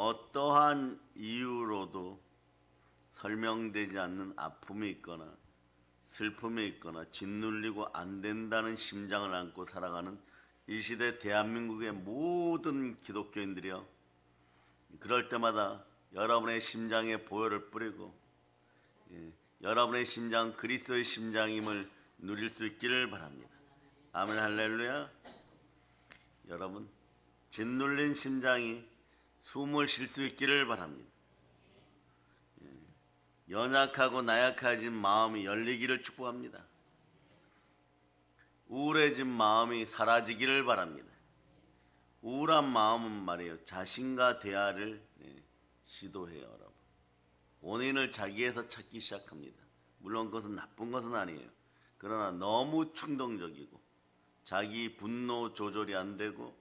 어떠한 이유로도 설명되지 않는 아픔이 있거나 슬픔이 있거나 짓눌리고 안 된다는 심장을 안고 살아가는 이 시대 대한민국의 모든 기독교인들이요, 그럴 때마다 여러분의 심장에 보혈을 뿌리고 여러분의 심장 그리스도의 심장임을 누릴 수 있기를 바랍니다. 아멘 할렐루야. 여러분, 짓눌린 심장이 숨을 쉴 수 있기를 바랍니다. 연약하고 나약해진 마음이 열리기를 축복합니다. 우울해진 마음이 사라지기를 바랍니다. 우울한 마음은 말이에요, 자신과 대화를 시도해요. 여러분, 원인을 자기에서 찾기 시작합니다. 물론 그것은 나쁜 것은 아니에요. 그러나 너무 충동적이고 자기 분노 조절이 안 되고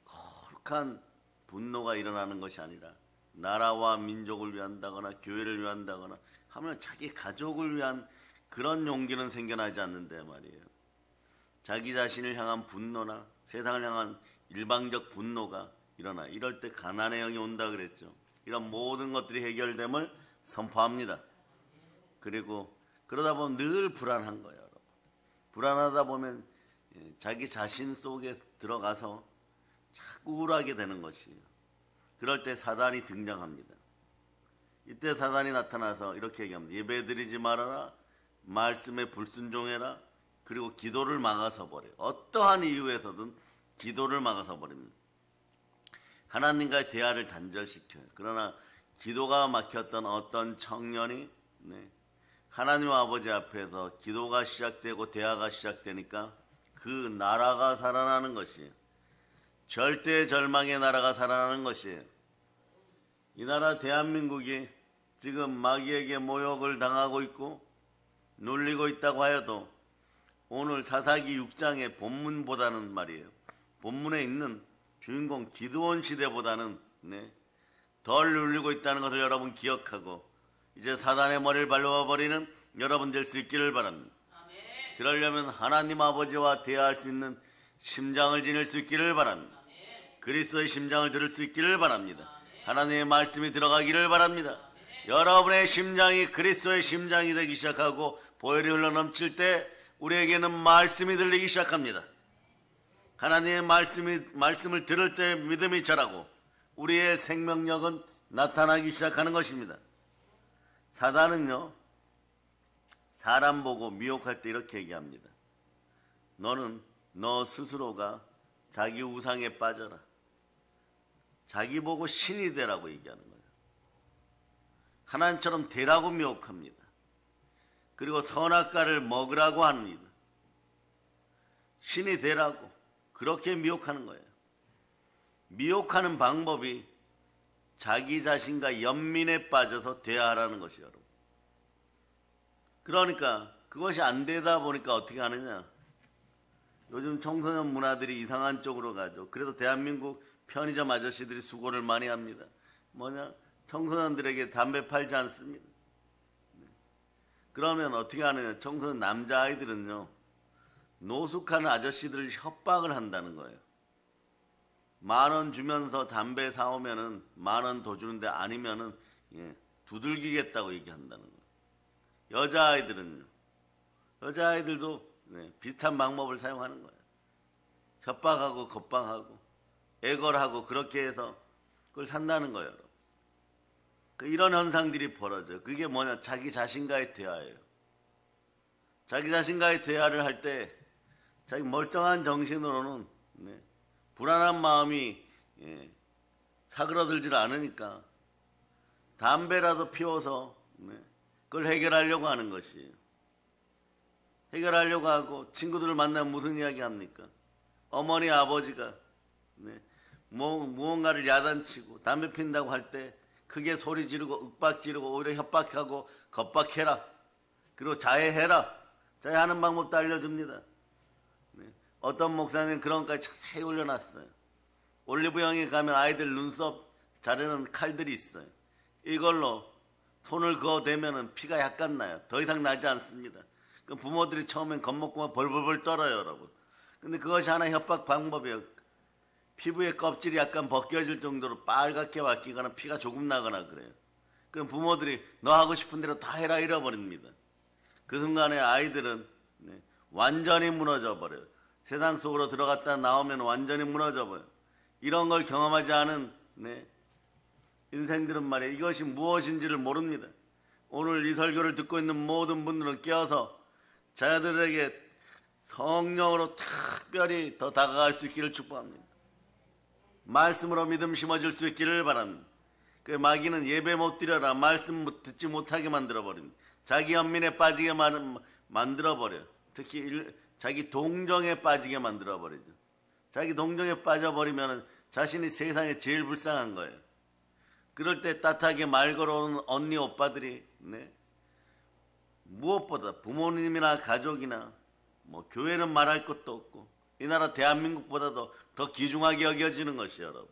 거룩한 분노가 일어나는 것이 아니라 나라와 민족을 위한다거나 교회를 위한다거나 하면 자기 가족을 위한 그런 용기는 생겨나지 않는데 말이에요. 자기 자신을 향한 분노나 세상을 향한 일방적 분노가 일어나. 이럴 때 가난의 영이 온다 그랬죠. 이런 모든 것들이 해결됨을 선포합니다. 그리고 그러다 보면 늘 불안한 거예요. 여러분, 불안하다 보면 자기 자신 속에 들어가서 자꾸 우울하게 되는 것이에요. 그럴 때 사단이 등장합니다. 이때 사단이 나타나서 이렇게 얘기합니다. 예배드리지 말아라, 말씀에 불순종해라, 그리고 기도를 막아서 버려요. 어떠한 이유에서든 기도를 막아서 버립니다. 하나님과의 대화를 단절시켜요. 그러나 기도가 막혔던 어떤 청년이 하나님 아버지 앞에서 기도가 시작되고 대화가 시작되니까 그 나라가 살아나는 것이에요. 절대 절망의 나라가 살아나는 것이에요. 이 나라 대한민국이 지금 마귀에게 모욕을 당하고 있고 눌리고 있다고 하여도 오늘 사사기 6장의 본문보다는 말이에요, 본문에 있는 주인공 기드온 시대보다는 덜 눌리고 있다는 것을 여러분 기억하고 이제 사단의 머리를 밟아버리는 여러분 될 수 있기를 바랍니다. 아멘. 그러려면 하나님 아버지와 대화할 수 있는 심장을 지닐 수 있기를 바랍니다. 아멘. 그리스도의 심장을 들을 수 있기를 바랍니다. 아멘. 하나님의 말씀이 들어가기를 바랍니다. 아멘. 여러분의 심장이 그리스도의 심장이 되기 시작하고 보혈이 흘러넘칠 때 우리에게는 말씀이 들리기 시작합니다. 하나님의 말씀을 들을 때 믿음이 자라고 우리의 생명력은 나타나기 시작하는 것입니다. 사단은요, 사람 보고 미혹할 때 이렇게 얘기합니다. 너는 너 스스로가 자기 우상에 빠져라. 자기 보고 신이 되라고 얘기하는 거예요. 하나님처럼 되라고 미혹합니다. 그리고 선악과를 먹으라고 합니다. 신이 되라고 그렇게 미혹하는 거예요. 미혹하는 방법이 자기 자신과 연민에 빠져서 대화하라는 것이에요. 여러분, 그러니까 그것이 안 되다 보니까 어떻게 하느냐, 요즘 청소년 문화들이 이상한 쪽으로 가죠. 그래서 대한민국 편의점 아저씨들이 수고를 많이 합니다. 뭐냐, 청소년들에게 담배 팔지 않습니다. 그러면 어떻게 하느냐, 청소년 남자아이들은요, 노숙하는 아저씨들을 협박을 한다는 거예요. 10,000원 주면서 담배 사오면은 10,000원 더 주는데 아니면은 두들기겠다고 얘기한다는 거예요. 여자아이들도 비슷한 방법을 사용하는 거예요. 협박하고 겁박하고 애걸하고 그렇게 해서 그걸 산다는 거예요. 이런 현상들이 벌어져요. 그게 뭐냐, 자기 자신과의 대화예요. 자기 자신과의 대화를 할 때 자기 멀쩡한 정신으로는 불안한 마음이 사그러들질 않으니까 담배라도 피워서 그걸 해결하려고 하는 것이에요. 해결하려고 하고 친구들을 만나면 무슨 이야기 합니까? 어머니 아버지가 무언가를 야단치고 담배 핀다고 할 때 크게 소리 지르고 윽박 지르고 오히려 협박하고 겁박해라. 그리고 자해해라. 자해하는 방법도 알려줍니다. 어떤 목사님은 그런 것까지 자세히 올려놨어요. 올리브영에 가면 아이들 눈썹 자르는 칼들이 있어요. 이걸로 손을 그어대면 피가 약간 나요. 더 이상 나지 않습니다. 그 부모들이 처음엔 겁먹고 벌벌벌 떨어요, 여러분. 근데 그것이 하나의 협박 방법이에요. 피부의 껍질이 약간 벗겨질 정도로 빨갛게 바뀌거나 피가 조금 나거나 그래요. 그럼 부모들이 너 하고 싶은 대로 다 해라 잃어버립니다. 그 순간에 아이들은 완전히 무너져 버려요. 세상 속으로 들어갔다 나오면 완전히 무너져 버려요. 이런 걸 경험하지 않은 인생들은 말이에요. 이것이 무엇인지를 모릅니다. 오늘 이 설교를 듣고 있는 모든 분들은 깨어서 자녀들에게 성령으로 특별히 더 다가갈 수 있기를 축복합니다. 말씀으로 믿음 심어질 수 있기를 바랍니다. 그 마귀는 예배 못 드려라, 말씀 듣지 못하게 만들어버립니다. 자기 연민에 빠지게 만들어버려요. 특히 자기 동정에 빠지게 만들어버리죠. 자기 동정에 빠져버리면 자신이 세상에 제일 불쌍한 거예요. 그럴 때 따뜻하게 말 걸어오는 언니 오빠들이 무엇보다 부모님이나 가족이나 뭐 교회는 말할 것도 없고 이 나라 대한민국보다도 더 귀중하게 여겨지는 것이에요. 여러분.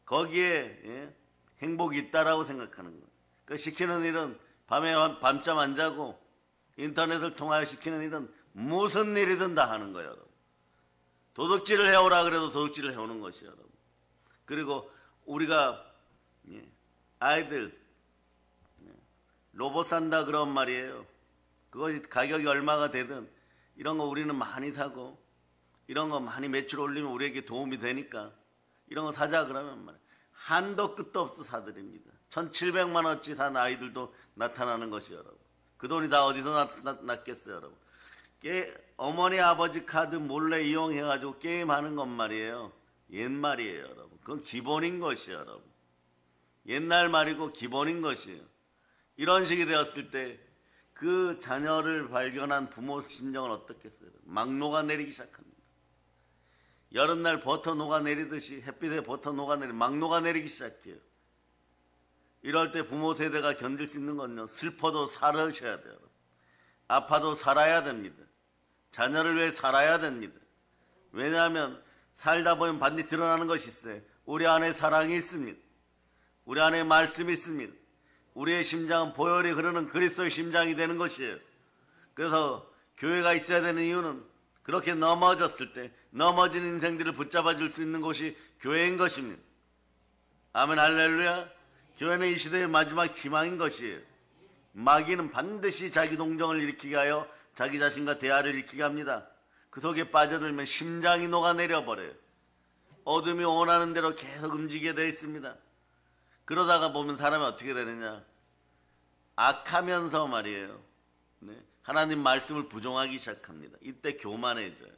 거기에 행복이 있다라고 생각하는 거예요. 그 시키는 일은 밤에 밤잠 안 자고 인터넷을 통하여 시키는 일은 무슨 일이든 다 하는 거예요. 여러분. 도둑질을 해오라 그래도 도둑질을 해오는 것이에요. 여러분. 그리고 우리가 아이들 로봇 산다 그런 말이에요. 그것이 가격이 얼마가 되든 이런 거 우리는 많이 사고 이런 거 많이 매출 올리면 우리에게 도움이 되니까 이런 거 사자 그러면 말이에요. 한도 끝도 없어 사드립니다. 1,700만 원어치 산 아이들도 나타나는 것이에요. 여러분. 그 돈이 다 어디서 났겠어요. 여러분. 어머니 아버지 카드 몰래 이용해가지고 게임하는 것 말이에요. 옛말이에요. 여러분. 그건 기본인 것이에요. 여러분. 옛날 말이고 기본인 것이에요. 이런 식이 되었을 때 그 자녀를 발견한 부모 심정은 어떻겠어요? 막 녹아내리기 시작합니다. 여름날 버터 녹아내리듯이 햇빛에 버터 막 녹아내리기 시작해요. 이럴 때 부모 세대가 견딜 수 있는 건요. 슬퍼도 살으셔야 돼요. 아파도 살아야 됩니다. 자녀를 위해 살아야 됩니다. 왜냐하면 살다 보면 반드시 드러나는 것이 있어요. 우리 안에 사랑이 있습니다. 우리 안에 말씀이 있습니다. 우리의 심장은 보혈이 흐르는 그리스도의 심장이 되는 것이에요. 그래서 교회가 있어야 되는 이유는 그렇게 넘어졌을 때 넘어진 인생들을 붙잡아 줄 수 있는 곳이 교회인 것입니다. 아멘 할렐루야. 교회는 이 시대의 마지막 희망인 것이에요. 마귀는 반드시 자기 동정을 일으키게 하여 자기 자신과 대화를 일으키게 합니다. 그 속에 빠져들면 심장이 녹아내려 버려요. 어둠이 원하는 대로 계속 움직이게 되어 있습니다. 그러다가 보면 사람이 어떻게 되느냐. 악하면서 말이에요. 하나님 말씀을 부정하기 시작합니다. 이때 교만해져요.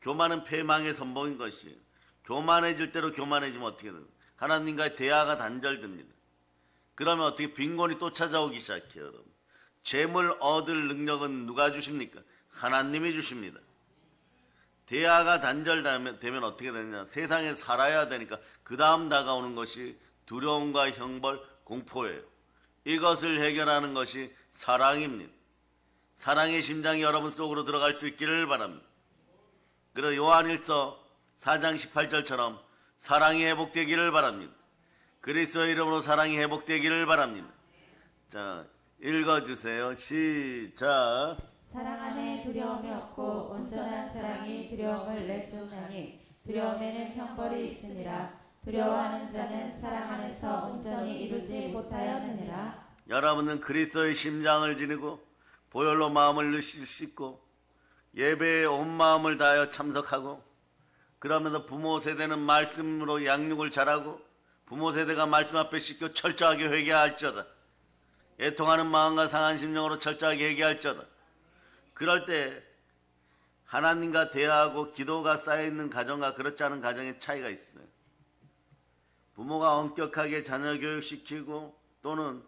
교만은 패망의 선봉인 것이에요. 교만해질 대로 교만해지면 어떻게 돼요? 하나님과의 대화가 단절됩니다. 그러면 어떻게 빈곤이 또 찾아오기 시작해요. 여러분. 재물 얻을 능력은 누가 주십니까? 하나님이 주십니다. 대화가 단절되면 어떻게 되느냐. 세상에 살아야 되니까 그 다음 다가오는 것이 두려움과 형벌, 공포예요. 이것을 해결하는 것이 사랑입니다. 사랑의 심장이 여러분 속으로 들어갈 수 있기를 바랍니다. 그래서 요한일서 4장 18절처럼 사랑이 회복되기를 바랍니다. 그리스도의 이름으로 사랑이 회복되기를 바랍니다. 자, 읽어주세요. 시작. 사랑 안에 두려움이 없고 온전한 사랑이 두려움을 내쫓나니 두려움에는 형벌이 있으니라. 두려워하는 자는 사랑 안에서 온전히 이루지 못하였느니라. 여러분은 그리스도의 심장을 지니고 보혈로 마음을 씻고 예배에 온 마음을 다하여 참석하고 그러면서 부모 세대는 말씀으로 양육을 잘하고 부모 세대가 말씀 앞에 씻겨 철저하게 회개할지어다. 애통하는 마음과 상한 심령으로 철저하게 회개할지어다. 그럴 때 하나님과 대화하고 기도가 쌓여있는 가정과 그렇지 않은 가정의 차이가 있어요. 부모가 엄격하게 자녀 교육시키고 또는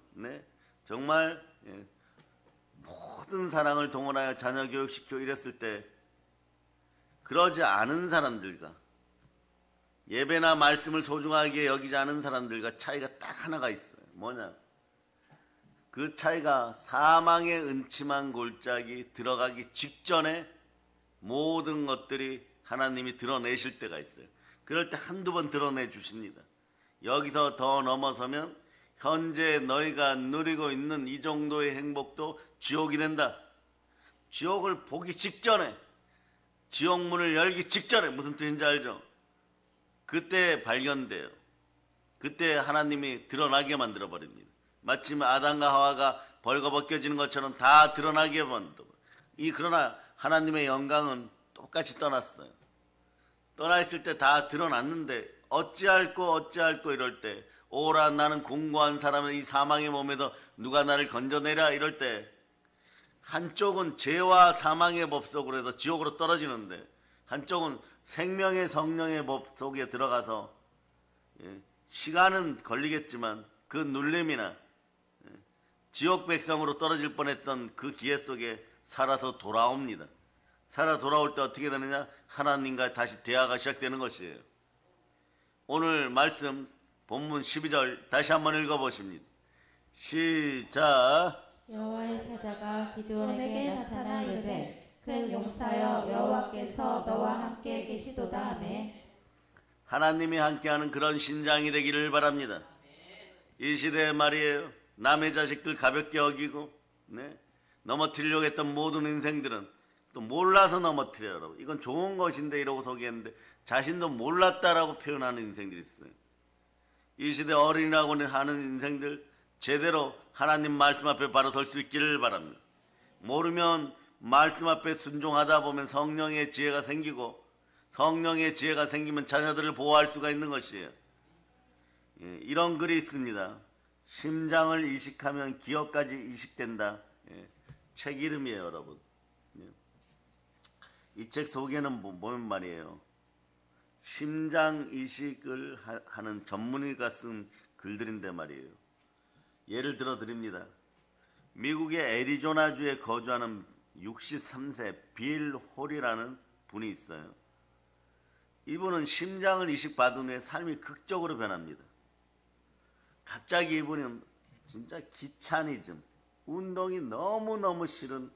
정말 모든 사랑을 동원하여 자녀 교육시키고 이랬을 때 그러지 않은 사람들과 예배나 말씀을 소중하게 여기지 않은 사람들과 차이가 딱 하나가 있어요. 뭐냐? 그 차이가 사망의 은침한 골짜기 들어가기 직전에 모든 것들이 하나님이 드러내실 때가 있어요. 그럴 때 한두 번 드러내 주십니다. 여기서 더 넘어서면 현재 너희가 누리고 있는 이 정도의 행복도 지옥이 된다. 지옥을 보기 직전에, 지옥문을 열기 직전에, 무슨 뜻인지 알죠? 그때 발견돼요. 그때 하나님이 드러나게 만들어 버립니다. 마침 아담과 하와가 벌거벗겨지는 것처럼 다 드러나게 만들어. 그러나 하나님의 영광은 똑같이 떠났어요. 떠나 있을 때 다 드러났는데 어찌할꼬 이럴 때, 오라 나는 공고한 사람은 이 사망의 몸에서 누가 나를 건져내라 이럴 때, 한쪽은 죄와 사망의 법 속으로 해서 지옥으로 떨어지는데, 한쪽은 생명의 성령의 법 속에 들어가서 시간은 걸리겠지만 그 눌림이나 지옥 백성으로 떨어질 뻔했던 그 기회 속에 살아서 돌아옵니다. 살아 돌아올 때 어떻게 되느냐? 하나님과 다시 대화가 시작되는 것이에요. 오늘 말씀 본문 12절 다시 한번 읽어보십니다. 시작. 여호와의 사자가 기드온에게 나타나 이르되 큰 용사여 여호와께서 너와 함께 계시도다 하매. 하나님이 함께하는 그런 신장이 되기를 바랍니다. 이 시대에 말이에요. 남의 자식들 가볍게 여기고 넘어뜨리려고 했던 모든 인생들은 또 몰라서 넘어뜨려요. 여러분. 이건 좋은 것인데 이러고 소개했는데 자신도 몰랐다라고 표현하는 인생들이 있어요. 이 시대 어린이라고 하는 인생들 제대로 하나님 말씀 앞에 바로 설 수 있기를 바랍니다. 모르면 말씀 앞에 순종하다 보면 성령의 지혜가 생기고, 성령의 지혜가 생기면 자녀들을 보호할 수가 있는 것이에요. 이런 글이 있습니다. 심장을 이식하면 기억까지 이식된다. 책 이름이에요, 여러분. 이 책 속에는 보면 말이에요. 심장 이식을 하는 전문의가 쓴 글들인데 말이에요. 예를 들어 드립니다. 미국의 애리조나주에 거주하는 63세 빌 홀이라는 분이 있어요. 이분은 심장을 이식받은 후에 삶이 극적으로 변합니다. 갑자기 이분은 진짜 귀차니즘, 운동이 너무너무 싫은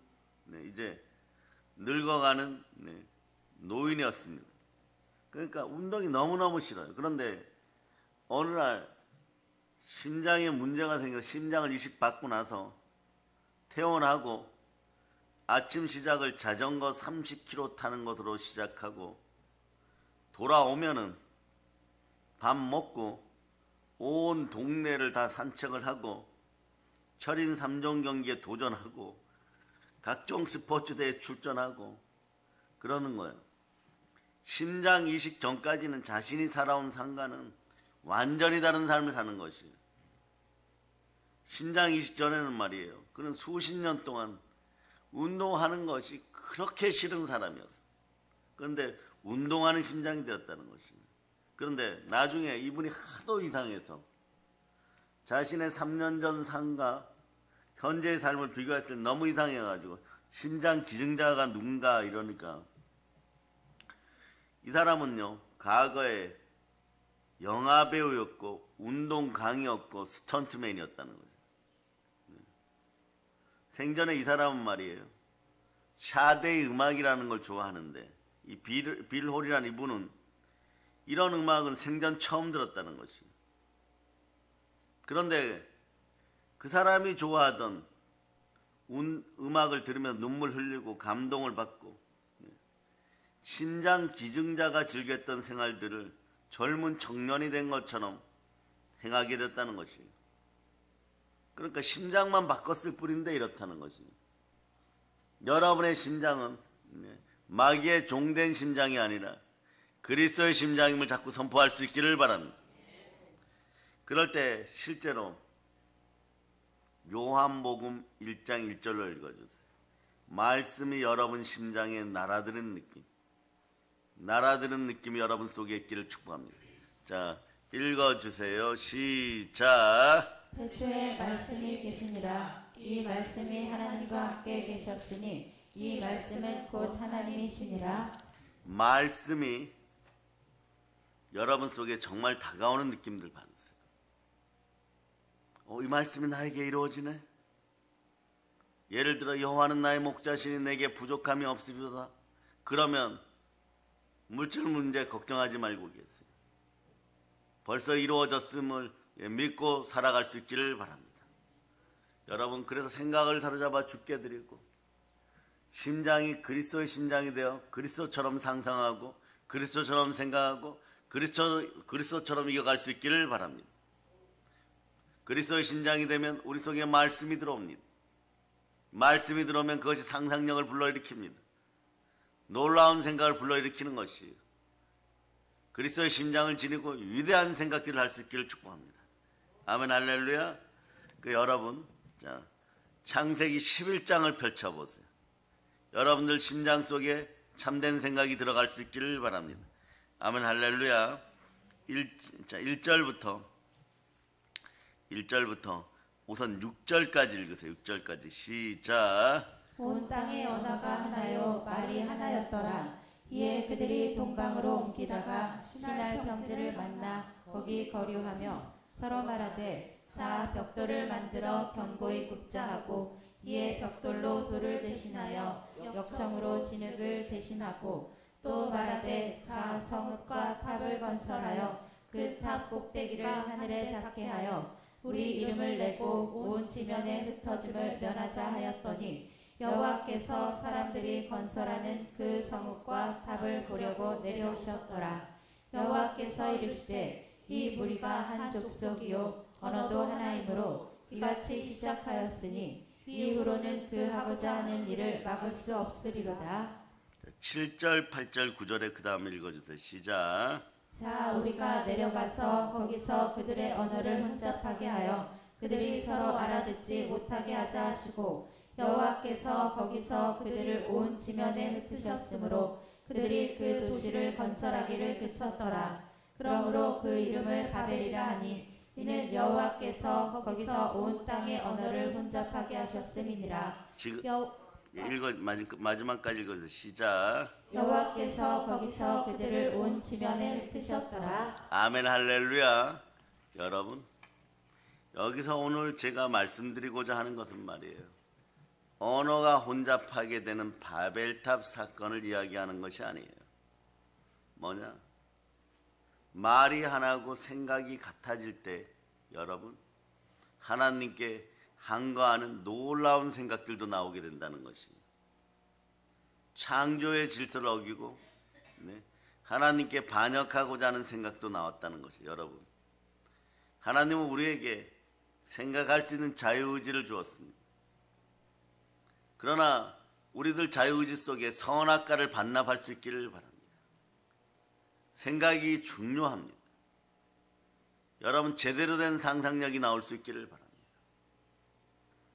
이제 늙어가는 노인이었습니다. 그러니까 운동이 너무너무 싫어요. 그런데 어느 날 심장에 문제가 생겨서 심장을 이식받고 나서 퇴원하고 아침 시작을 자전거 30km 타는 것으로 시작하고 돌아오면은 밥 먹고 온 동네를 다 산책을 하고 철인 3종 경기에 도전하고 각종 스포츠대회에 출전하고 그러는 거예요. 심장 이식 전까지는 자신이 살아온 삶과는 완전히 다른 삶을 사는 것이에요. 심장 이식 전에는 말이에요. 그는 수십 년 동안 운동하는 것이 그렇게 싫은 사람이었어요. 그런데 운동하는 심장이 되었다는 것입니다. 그런데 나중에 이분이 하도 이상해서 자신의 3년 전 삶과 현재의 삶을 비교했을 때 너무 이상해가지고 심장 기증자가 누군가 이러니까 이 사람은요 과거에 영화배우였고 운동 강의였고 스턴트맨이었다는 거죠. 생전에 이 사람은 말이에요 샤데이 음악이라는 걸 좋아하는데 이 빌 홀이라는 이분은 이런 음악은 생전 처음 들었다는 것이에요. 그런데 그 사람이 좋아하던 음악을 들으면 눈물 흘리고 감동을 받고 심장 기증자가 즐겼던 생활들을 젊은 청년이 된 것처럼 행하게 됐다는 것이에요. 그러니까 심장만 바꿨을 뿐인데 이렇다는 것이에요. 여러분의 심장은 마귀의 종된 심장이 아니라 그리스도의 심장임을 자꾸 선포할 수 있기를 바랍니다. 그럴 때 실제로 요한복음 1장 1절로 읽어주세요. 말씀이 여러분 심장에 날아드는 느낌, 날아드는 느낌이 여러분 속에 있기를 축복합니다. 자, 읽어주세요. 시작. 태초에 말씀이 계시니라. 이 말씀이 하나님과 함께 계셨으니 이 말씀은 곧 하나님이시니라. 말씀이 여러분 속에 정말 다가오는 느낌들 받으세요. 이 말씀이 나에게 이루어지네. 예를 들어 여호와는 나의 목자시니 내게 부족함이 없으리로다. 그러면 물질 문제 걱정하지 말고 계세요. 벌써 이루어졌음을 믿고 살아갈 수 있기를 바랍니다. 여러분 그래서 생각을 사로잡아 죽게 드리고 심장이 그리스도의 심장이 되어 그리스도처럼 상상하고 그리스도처럼 생각하고 그리스도처럼 이겨갈 수 있기를 바랍니다. 그리스도의 심장이 되면 우리 속에 말씀이 들어옵니다. 말씀이 들어오면 그것이 상상력을 불러일으킵니다. 놀라운 생각을 불러일으키는 것이에요. 그리스도의 심장을 지니고 위대한 생각들을 할 수 있기를 축복합니다. 아멘 할렐루야. 여러분, 자, 창세기 11장을 펼쳐보세요. 여러분들 심장 속에 참된 생각이 들어갈 수 있기를 바랍니다. 아멘 할렐루야. 1절부터 우선 6절까지 읽으세요. 6절까지 시작. 온 땅의 언어가 하나요 말이 하나였더라. 이에 그들이 동방으로 옮기다가 시날 평지를 만나 거기 거류하며 서로 말하되 자 벽돌을 만들어 견고히 굽자 하고 이에 벽돌로 돌을 대신하여 역청으로 진흙을 대신하고 또 말하되 자 성읍과 탑을 건설하여 그 탑 꼭대기를 하늘에 닿게 하여 우리 이름을 내고 온 지면에 흩어짐을 면하자 하였더니 여호와께서 사람들이 건설하는 그 성읍과 탑을 보려고 내려오셨더라. 여호와께서 이르시되 이 무리가 한 족속이요 언어도 하나이므로 이같이 시작하였으니 이후로는 그 하고자 하는 일을 막을 수 없으리로다. 7절, 8절, 9절에 그 다음에 읽어주세요. 시작. 자 우리가 내려가서 거기서 그들의 언어를 혼잡하게 하여 그들이 서로 알아듣지 못하게 하자 하시고 여호와께서 거기서 그들을 온 지면에 흩으셨으므로 그들이 그 도시를 건설하기를 그쳤더라. 그러므로 그 이름을 바벨이라 하니 이는 여호와께서 거기서 온 땅의 언어를 혼잡하게 하셨음이니라. 지금 마지막까지 읽어주세요. 시작. 여호와께서 거기서 그들을 온 지면에 흩으셨더라. 아멘 할렐루야. 여러분, 여기서 오늘 제가 말씀드리고자 하는 것은 말이에요, 언어가 혼잡하게 되는 바벨탑 사건을 이야기하는 것이 아니에요. 뭐냐? 말이 하나고 생각이 같아질 때 여러분, 하나님께 항거하는 놀라운 생각들도 나오게 된다는 것이, 창조의 질서를 어기고 하나님께 반역하고자 하는 생각도 나왔다는 것이, 여러분, 하나님은 우리에게 생각할 수 있는 자유의지를 주었습니다. 그러나 우리들 자유의지 속에 선악과를 반납할 수 있기를 바랍니다. 생각이 중요합니다. 여러분, 제대로 된 상상력이 나올 수 있기를 바랍니다.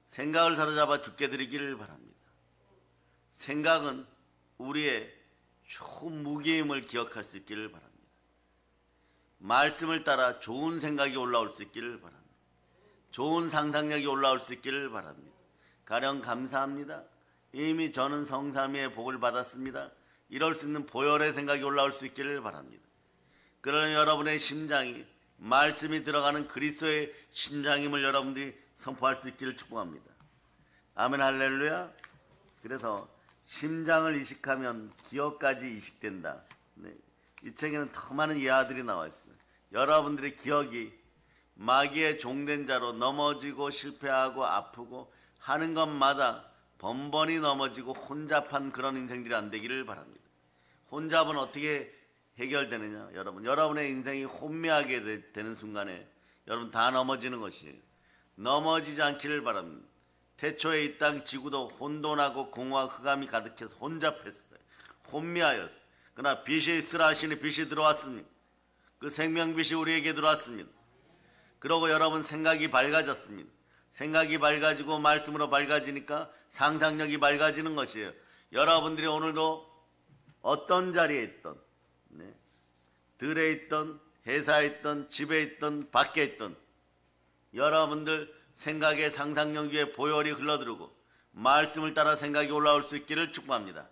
생각을 사로잡아 죽게 드리기를 바랍니다. 생각은 우리의 좋은 무게임을 기억할 수 있기를 바랍니다. 말씀을 따라 좋은 생각이 올라올 수 있기를 바랍니다. 좋은 상상력이 올라올 수 있기를 바랍니다. 가령 감사합니다. 이미 저는 성삼위의 복을 받았습니다. 이럴 수 있는 보혈의 생각이 올라올 수 있기를 바랍니다. 그러나 여러분의 심장이 말씀이 들어가는 그리스도의 심장임을 여러분들이 선포할 수 있기를 축복합니다. 아멘 할렐루야. 그래서 심장을 이식하면 기억까지 이식된다. 이 책에는 더 많은 예화들이 나와 있어요. 여러분들의 기억이 마귀의 종된 자로 넘어지고 실패하고 아프고 하는 것마다 번번이 넘어지고 혼잡한 그런 인생들이 안 되기를 바랍니다. 혼잡은 어떻게 해결되느냐? 여러분의 인생이 혼미하게 되는 순간에 여러분 다 넘어지는 것이에요. 넘어지지 않기를 바랍니다. 태초에 이 땅 지구도 혼돈하고 공허와 흑암이 가득해서 혼잡했어요. 혼미하였어요. 그러나 빛이 있으라 하시니 빛이 들어왔습니다. 그 생명빛이 우리에게 들어왔습니다. 그러고 여러분 생각이 밝아졌습니다. 생각이 밝아지고 말씀으로 밝아지니까 상상력이 밝아지는 것이에요. 여러분들이 오늘도 어떤 자리에 있던, 들에 있던, 회사에 있던, 집에 있던, 밖에 있던 여러분들 생각의 상상력 위에 보혈이 흘러들고 말씀을 따라 생각이 올라올 수 있기를 축복합니다.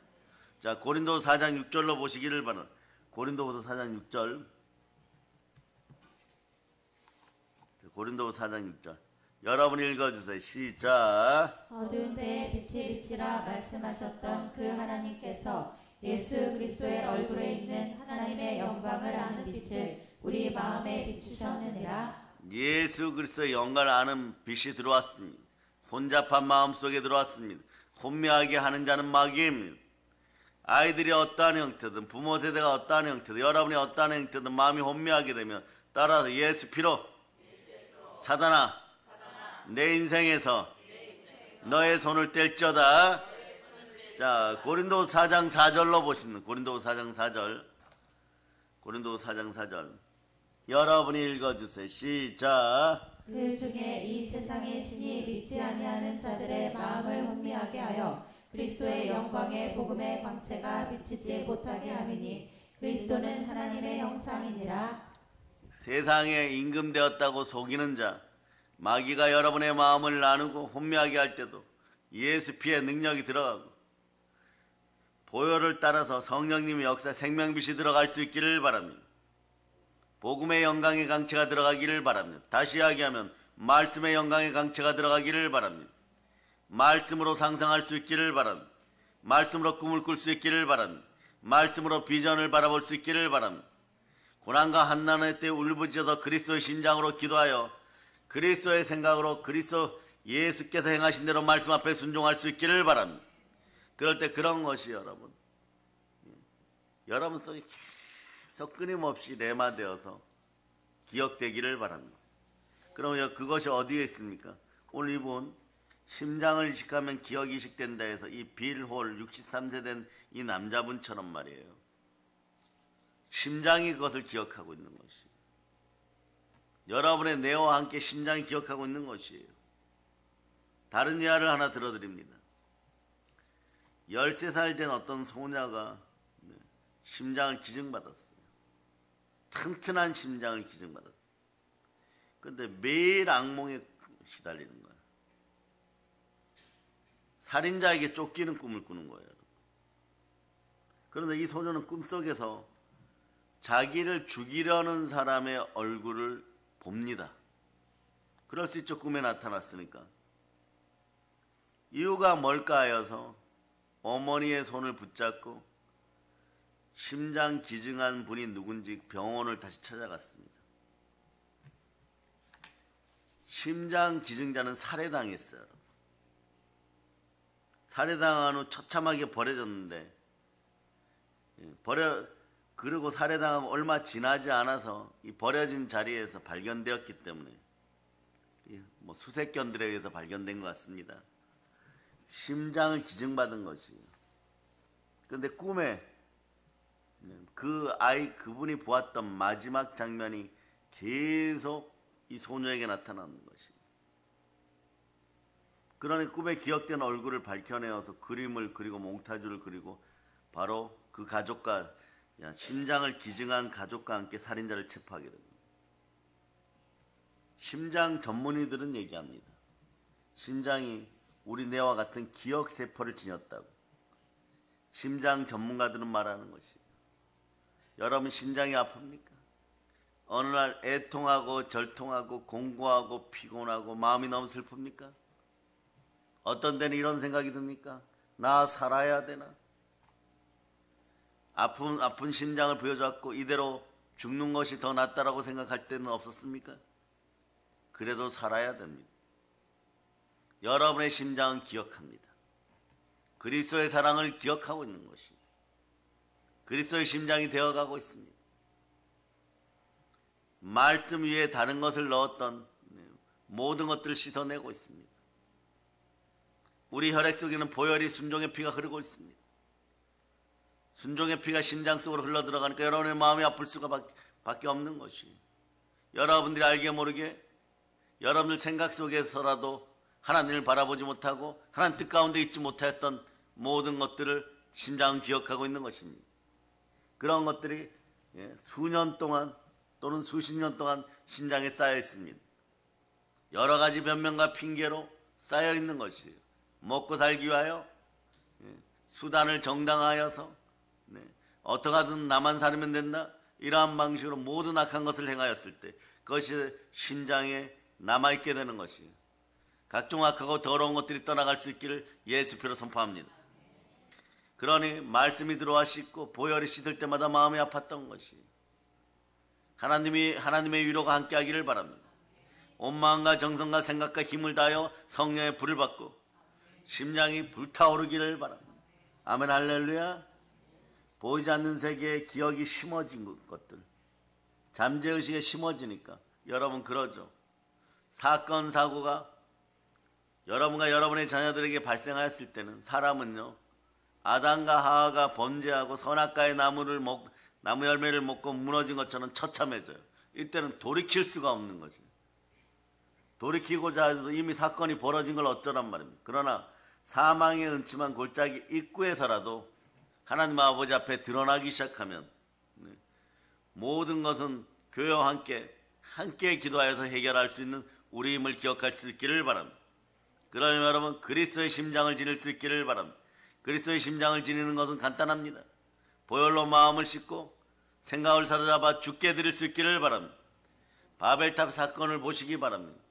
자, 고린도서 4장 6절로 보시기를 바랍니다. 고린도서 4장 6절. 고린도서 4장 6절. 여러분이 읽어주세요. 시작. 어두운 때에 빛이 빛이라 말씀하셨던 그 하나님께서 예수 그리스도의 얼굴에 있는 하나님의 영광을 아는 빛을 우리 마음에 비추셨느니라. 예수 그리스도의 영광을 아는 빛이 들어왔습니다. 혼잡한 마음 속에 들어왔습니다. 혼미하게 하는 자는 마귀입니다. 아이들이 어떠한 형태든 부모 세대가 어떠한 형태든 여러분이 어떠한 형태든 마음이 혼미하게 되면 따라서 예수 피로 사단아 내 인생에서 너의 손을 뗄지어다. 자, 고린도서 4장 4절로 보시면 고린도서 4장 4절 고린도서 4장 4절 여러분이 읽어주세요. 시작. 그 중에 이 세상의 신이 믿지 아니하는 자들의 마음을 혼미하게 하여 그리스도의 영광의 복음의 광채가 비치지 못하게 함이니 그리스도는 하나님의 형상이니라. 세상에 임금되었다고 속이는 자, 마귀가 여러분의 마음을 나누고 혼미하게 할 때도 예수 피의 능력이 들어가고 보혈을 따라서 성령님의 역사 생명빛이 들어갈 수 있기를 바랍니다. 복음의 영광의 강체가 들어가기를 바랍니다. 다시 이야기하면 말씀의 영광의 강체가 들어가기를 바랍니다. 말씀으로 상상할 수 있기를 바랍니다. 말씀으로 꿈을 꿀 수 있기를 바랍니다. 말씀으로 비전을 바라볼 수 있기를 바랍니다. 고난과 한난의 때 울부짖어서 그리스도의 심장으로 기도하여 그리스도의 생각으로 그리스도 예수께서 행하신 대로 말씀 앞에 순종할 수 있기를 바랍니다. 그럴 때 그런 것이 여러분 속에 계속 끊임없이 레마되어서 기억되기를 바랍니다. 그럼 그것이 어디에 있습니까? 오늘 이분 심장을 이식하면 기억이 이식된다 해서 이 빌홀 63세 된 이 남자분처럼 말이에요. 심장이 그것을 기억하고 있는 것이에요. 여러분의 뇌와 함께 심장이 기억하고 있는 것이에요. 다른 예화를 하나 들어드립니다. 13살 된 어떤 소녀가 심장을 기증받았어요. 튼튼한 심장을 기증받았어요. 그런데 매일 악몽에 시달리는 거예요. 살인자에게 쫓기는 꿈을 꾸는 거예요. 그런데 이 소녀는 꿈속에서 자기를 죽이려는 사람의 얼굴을 봅니다. 그럴 수 있죠. 꿈에 나타났으니까. 이유가 뭘까 하여서 어머니의 손을 붙잡고 심장 기증한 분이 누군지 병원을 다시 찾아갔습니다. 심장 기증자는 살해당했어요. 살해당한 후 처참하게 버려졌는데 그리고 살해당하고 얼마 지나지 않아서 이 버려진 자리에서 발견되었기 때문에 뭐 수색견들에 의해서 발견된 것 같습니다. 심장을 기증받은 것이에요. 그런데 꿈에 그분이 보았던 마지막 장면이 계속 이 소녀에게 나타나는 것이에요. 그러니 꿈에 기억된 얼굴을 밝혀내어서 그림을 그리고 몽타주를 그리고 바로 그 가족과 심장을 기증한 가족과 함께 살인자를 체포하게 됩니다. 심장 전문의들은 얘기합니다. 심장이 우리 뇌와 같은 기억세포를 지녔다고. 심장 전문가들은 말하는 것이에요. 여러분 심장이 아픕니까? 어느 날 애통하고 절통하고 공고하고 피곤하고 마음이 너무 슬픕니까? 어떤 때는 이런 생각이 듭니까? 나 살아야 되나? 아픈 심장을 보여줬고 이대로 죽는 것이 더 낫다라고 생각할 때는 없었습니까? 그래도 살아야 됩니다. 여러분의 심장은 기억합니다. 그리스도의 사랑을 기억하고 있는 것입니다. 그리스도의 심장이 되어가고 있습니다. 말씀 위에 다른 것을 넣었던 모든 것들을 씻어내고 있습니다. 우리 혈액 속에는 보혈이 순종의 피가 흐르고 있습니다. 순종의 피가 심장 속으로 흘러들어가니까 여러분의 마음이 아플 수가 밖에 없는 것이에요. 여러분들이 알게 모르게 여러분들 생각 속에서라도 하나님을 바라보지 못하고 하나님 뜻 가운데 있지 못했던 모든 것들을 심장은 기억하고 있는 것입니다. 그런 것들이 수년 동안 또는 수십 년 동안 심장에 쌓여 있습니다. 여러 가지 변명과 핑계로 쌓여 있는 것이에요. 먹고 살기 위하여 수단을 정당화하여서 어떻게 하든 나만 살면 된다 이러한 방식으로 모든 악한 것을 행하였을 때 그것이 심장에 남아있게 되는 것이에요. 각종 악하고 더러운 것들이 떠나갈 수 있기를 예수 피로 선포합니다. 그러니 말씀이 들어와 씻고 보혈이 씻을 때마다 마음이 아팠던 것이에요. 하나님의 위로가 함께하기를 바랍니다. 온 마음과 정성과 생각과 힘을 다하여 성령의 불을 받고 심장이 불타오르기를 바랍니다. 아멘 할렐루야. 보이지 않는 세계에 기억이 심어진 것들, 잠재의식에 심어지니까 여러분 그러죠. 사건 사고가 여러분과 여러분의 자녀들에게 발생하였을 때는 사람은요, 아담과 하와가 범죄하고 선악과의 나무 열매를 먹고 무너진 것처럼 처참해져요. 이때는 돌이킬 수가 없는 것이에요. 돌이키고자 해도 이미 사건이 벌어진 걸 어쩌란 말입니다. 그러나 사망의 은침한 골짜기 입구에서라도 하나님 아버지 앞에 드러나기 시작하면 모든 것은 교회와 함께 기도하여서 해결할 수 있는 우리 힘을 기억할 수 있기를 바랍니다. 그러면 여러분 그리스도의 심장을 지닐 수 있기를 바랍니다. 그리스도의 심장을 지니는 것은 간단합니다. 보혈로 마음을 씻고 생각을 사로잡아 죽게 드릴 수 있기를 바랍니다. 바벨탑 사건을 보시기 바랍니다.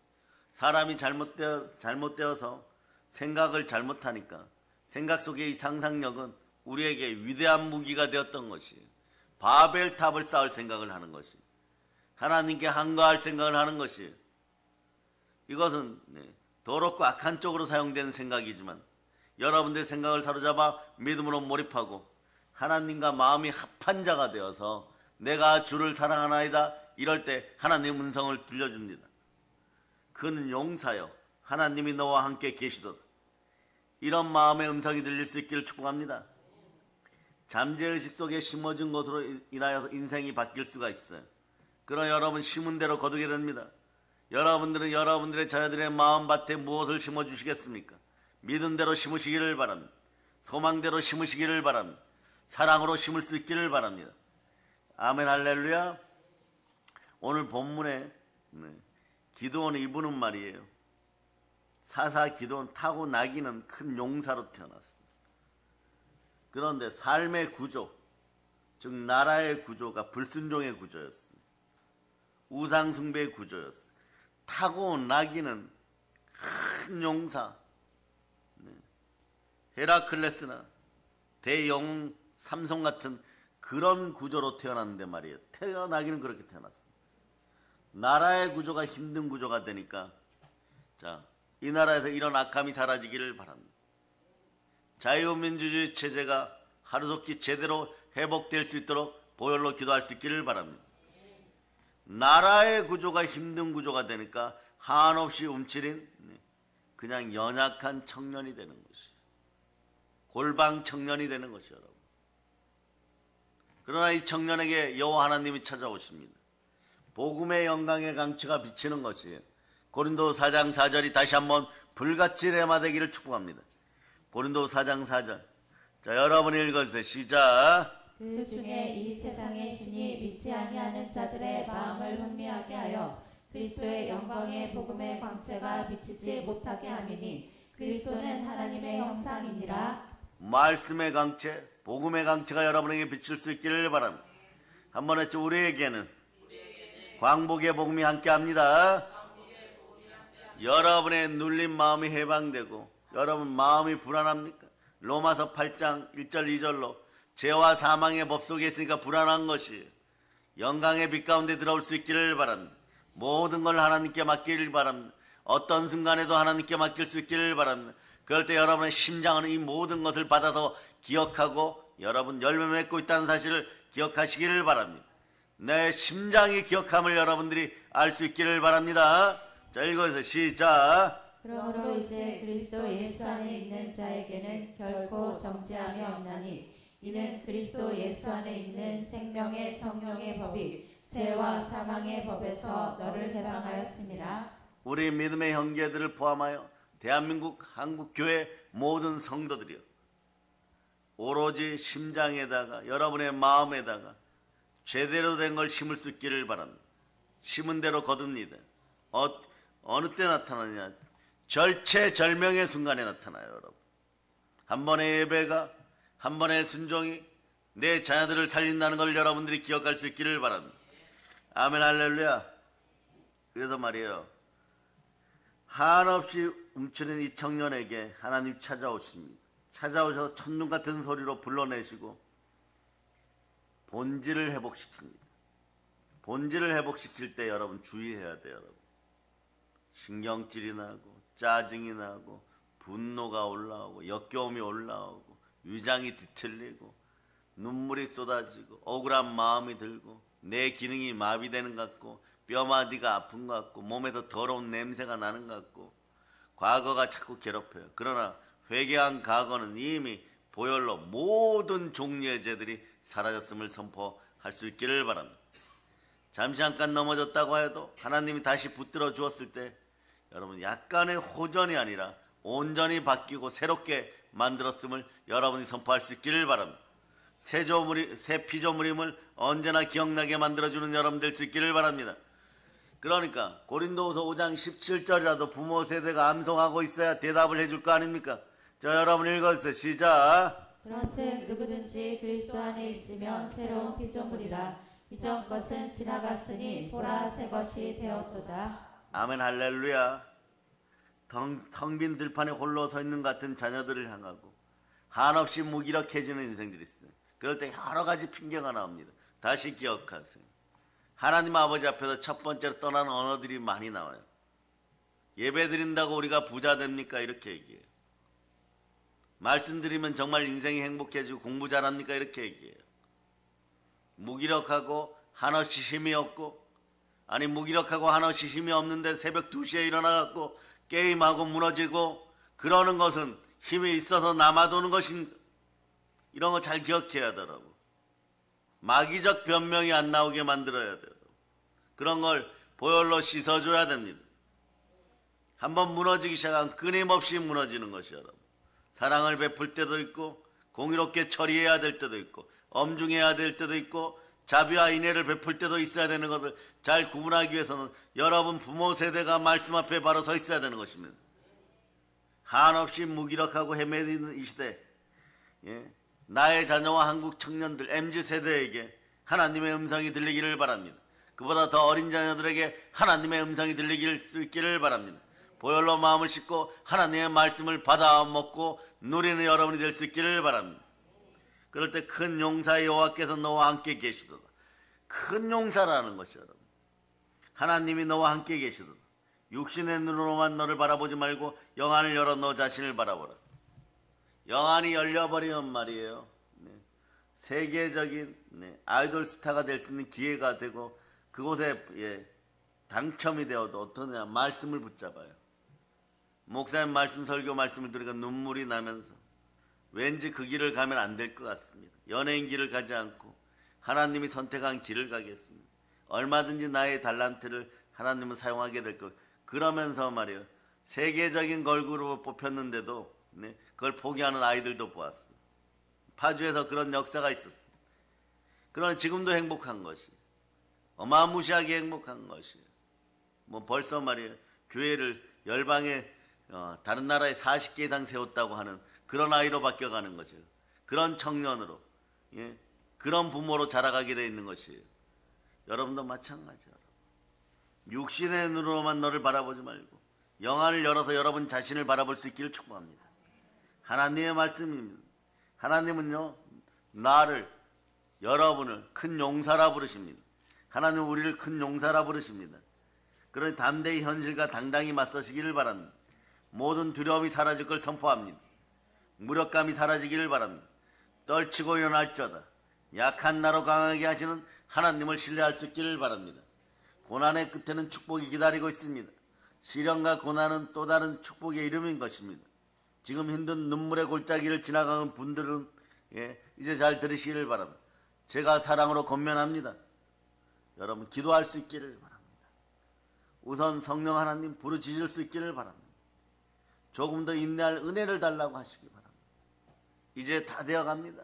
사람이 잘못되어서 생각을 잘못하니까 생각 속의 이 상상력은 우리에게 위대한 무기가 되었던 것이에요. 바벨탑을 쌓을 생각을 하는 것이, 하나님께 항거할 생각을 하는 것이에요. 이것은 더럽고 악한 쪽으로 사용되는 생각이지만 여러분들의 생각을 사로잡아 믿음으로 몰입하고 하나님과 마음이 합한 자가 되어서 내가 주를 사랑하나이다 이럴 때 하나님의 음성을 들려줍니다. 그는 용사여 하나님이 너와 함께 계시도다. 이런 마음의 음성이 들릴 수 있기를 축복합니다. 잠재의식 속에 심어진 것으로 인하여 인생이 바뀔 수가 있어요. 그러나 여러분 심은 대로 거두게 됩니다. 여러분들은 여러분들의 자녀들의 마음밭에 무엇을 심어주시겠습니까? 믿음대로 심으시기를 바랍니다. 소망대로 심으시기를 바랍니다. 사랑으로 심을 수 있기를 바랍니다. 아멘 할렐루야. 오늘 본문에 기드온이 이부는 말이에요. 사사 기드온 타고 나기는 큰 용사로 태어났습니다. 그런데 삶의 구조, 즉 나라의 구조가 불순종의 구조였습니다. 우상숭배의 구조였습니다. 타고 나기는 큰 용사, 헤라클레스나 대영웅 삼손 같은 그런 구조로 태어났는데 말이에요. 태어나기는 그렇게 태어났습니다. 나라의 구조가 힘든 구조가 되니까 이 나라에서 이런 악함이 사라지기를 바랍니다. 자유민주주의 체제가 하루속히 제대로 회복될 수 있도록 보혈로 기도할 수 있기를 바랍니다. 나라의 구조가 힘든 구조가 되니까 한없이 움츠린 그냥 연약한 청년이 되는 것이에요. 골방 청년이 되는 것이에요, 여러분. 그러나 이 청년에게 여호와 하나님이 찾아오십니다. 복음의 영광의 강치가 비치는 것이에요. 고린도 4장 4절이 다시 한번 불같이 렘화되기를 축복합니다. 고린도 4장 4절. 자, 여러분이 읽어주세요. 시작. 그 중에 이 세상의 신이 믿지 아니하는 자들의 마음을 혼미하게 하여 그리스도의 영광의 복음의 광채가 비치지 못하게 함이니 그리스도는 하나님의 형상이니라. 말씀의 강체, 복음의 강체가 여러분에게 비칠 수 있기를 바랍니다. 한번 했죠. 우리에게는 광복의 복음이 함께합니다. 여러분의 눌린 마음이 해방되고 여러분 마음이 불안합니까? 로마서 8장 1절 2절로 죄와 사망의 법 속에 있으니까 불안한 것이 영광의 빛 가운데 들어올 수 있기를 바랍니다. 모든 걸 하나님께 맡기를 바랍니다. 어떤 순간에도 하나님께 맡길 수 있기를 바랍니다. 그럴 때 여러분의 심장은 이 모든 것을 받아서 기억하고 여러분 열매 맺고 있다는 사실을 기억하시기를 바랍니다. 내 심장이 기억함을 여러분들이 알 수 있기를 바랍니다. 자, 읽어주세요. 시작. 그러므로 이제 그리스도 예수 안에 있는 자에게는 결코 정죄함이 없나니 이는 그리스도 예수 안에 있는 생명의 성령의 법이 죄와 사망의 법에서 너를 해방하였습니다. 우리 믿음의 형제들을 포함하여 대한민국 한국교회 모든 성도들이요, 오로지 심장에다가 여러분의 마음에다가 제대로 된 걸 심을 수 있기를 바랍니다. 심은 대로 거둡니다. 어느 때 나타나냐? 절체절명의 순간에 나타나요. 여러분, 한 번의 예배가, 한 번의 순종이 내 자녀들을 살린다는 걸 여러분들이 기억할 수 있기를 바랍니다. 아멘 할렐루야. 그래서 말이에요, 한없이 움츠린 이 청년에게 하나님 찾아오십니다. 찾아오셔서 첫눈 같은 소리로 불러내시고 본질을 회복시킵니다. 본질을 회복시킬 때 여러분 주의해야 돼요. 여러분, 신경질이 나고 짜증이 나고 분노가 올라오고 역겨움이 올라오고 위장이 뒤틀리고 눈물이 쏟아지고 억울한 마음이 들고 내 기능이 마비되는 것 같고 뼈마디가 아픈 것 같고 몸에서 더러운 냄새가 나는 것 같고 과거가 자꾸 괴롭혀요. 그러나 회개한 과거는 이미 보혈로 모든 종류의 죄들이 사라졌음을 선포할 수 있기를 바랍니다. 잠시 잠깐 넘어졌다고 해도 하나님이 다시 붙들어 주었을 때 여러분 약간의 호전이 아니라 온전히 바뀌고 새롭게 만들었음을 여러분이 선포할 수 있기를 바랍니다. 새 피조물임을 언제나 기억나게 만들어주는 여러분 될 수 있기를 바랍니다. 그러니까 고린도후서 5장 17절이라도 부모 세대가 암송하고 있어야 대답을 해줄 거 아닙니까? 자, 여러분 읽어주세요. 시작. 그런즉 누구든지 그리스도 안에 있으면 새로운 피조물이라. 이전 것은 지나갔으니 보라 새 것이 되었도다. 아멘 할렐루야. 텅 빈 들판에 홀로 서 있는 같은 자녀들을 향하고 한없이 무기력해지는 인생들이 있어요. 그럴 때 여러 가지 핑계가 나옵니다. 다시 기억하세요. 하나님 아버지 앞에서 첫 번째로 떠나는 언어들이 많이 나와요. 예배 드린다고 우리가 부자 됩니까? 이렇게 얘기해요. 말씀드리면 정말 인생이 행복해지고 공부 잘합니까? 이렇게 얘기해요. 무기력하고 한없이 힘이 없고, 아니 무기력하고 한없이 힘이 없는데 새벽 2시에 일어나갖고 게임하고 무너지고 그러는 것은 힘이 있어서 남아도는 것인가? 이런 거 잘 기억해야 하더라고. 마귀적 변명이 안 나오게 만들어야 돼요. 그런 걸 보혈로 씻어줘야 됩니다. 한번 무너지기 시작하면 끊임없이 무너지는 것이 여러분. 사랑을 베풀 때도 있고 공의롭게 처리해야 될 때도 있고 엄중해야 될 때도 있고 자비와 인애를 베풀 때도 있어야 되는 것을 잘 구분하기 위해서는 여러분 부모 세대가 말씀 앞에 바로 서 있어야 되는 것입니다. 한없이 무기력하고 헤매는 이 시대, 나의 자녀와 한국 청년들 MZ세대에게 하나님의 음성이 들리기를 바랍니다. 그보다 더 어린 자녀들에게 하나님의 음성이 들리길 수 있기를 바랍니다. 보혈로 마음을 씻고 하나님의 말씀을 받아 먹고 누리는 여러분이 될 수 있기를 바랍니다. 그럴 때 큰 용사의 여호와께서 너와 함께 계시도다. 큰 용사라는 것이 여러분. 하나님이 너와 함께 계시도다. 육신의 눈으로만 너를 바라보지 말고 영안을 열어 너 자신을 바라보라. 영안이 열려버리면 말이에요. 세계적인 아이돌 스타가 될 수 있는 기회가 되고 그곳에 당첨이 되어도 어떠냐 말씀을 붙잡아요. 목사님 말씀 설교 말씀을 들으니까 눈물이 나면서 왠지 그 길을 가면 안 될 것 같습니다. 연예인 길을 가지 않고 하나님이 선택한 길을 가겠습니다. 얼마든지 나의 달란트를 하나님은 사용하게 될 것. 그러면서 말이에요. 세계적인 걸그룹으로 뽑혔는데도 그걸 포기하는 아이들도 보았어요. 파주에서 그런 역사가 있었어요. 그러나 지금도 행복한 것이 어마무시하게 행복한 것이에요. 뭐 벌써 말이에요. 교회를 열방에 다른 나라에 40개 이상 세웠다고 하는 그런 아이로 바뀌어가는 거죠. 그런 청년으로 그런 부모로 자라가게 되어 있는 것이에요. 여러분도 마찬가지예요. 육신의 눈으로만 너를 바라보지 말고 영안을 열어서 여러분 자신을 바라볼 수 있기를 축복합니다. 하나님의 말씀입니다. 하나님은요 나를 여러분을 큰 용사라 부르십니다. 하나님은 우리를 큰 용사라 부르십니다. 그러니 담대히 현실과 당당히 맞서시기를 바랍니다. 모든 두려움이 사라질 걸 선포합니다. 무력감이 사라지기를 바랍니다. 떨치고 일어날저다. 약한 나로 강하게 하시는 하나님을 신뢰할 수 있기를 바랍니다. 고난의 끝에는 축복이 기다리고 있습니다. 시련과 고난은 또 다른 축복의 이름인 것입니다. 지금 힘든 눈물의 골짜기를 지나가는 분들은 이제 잘 들으시기를 바랍니다. 제가 사랑으로 권면합니다. 여러분 기도할 수 있기를 바랍니다. 우선 성령 하나님 부르짖을 수 있기를 바랍니다. 조금 더 인내할 은혜를 달라고 하시기 바랍니다. 이제 다 되어갑니다.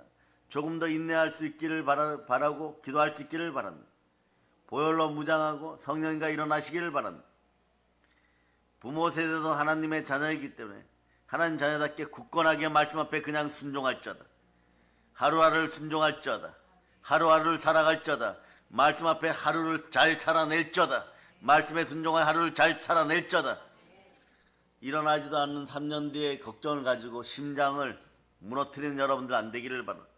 조금 더 인내할 수 있기를 바라고 기도할 수 있기를 바랍니다. 보혈로 무장하고 성령과 일어나시기를 바랍니다. 부모 세대도 하나님의 자녀이기 때문에 하나님 자녀답게 굳건하게 말씀 앞에 그냥 순종할 자다. 하루하루를 순종할 자다. 하루하루를 살아갈 자다. 말씀 앞에 하루를 잘 살아낼 자다. 말씀에 순종할 하루를 잘 살아낼 자다. 일어나지도 않는 3년 뒤에 걱정을 가지고 심장을 무너뜨리는 여러분들 안 되기를 바랍니다.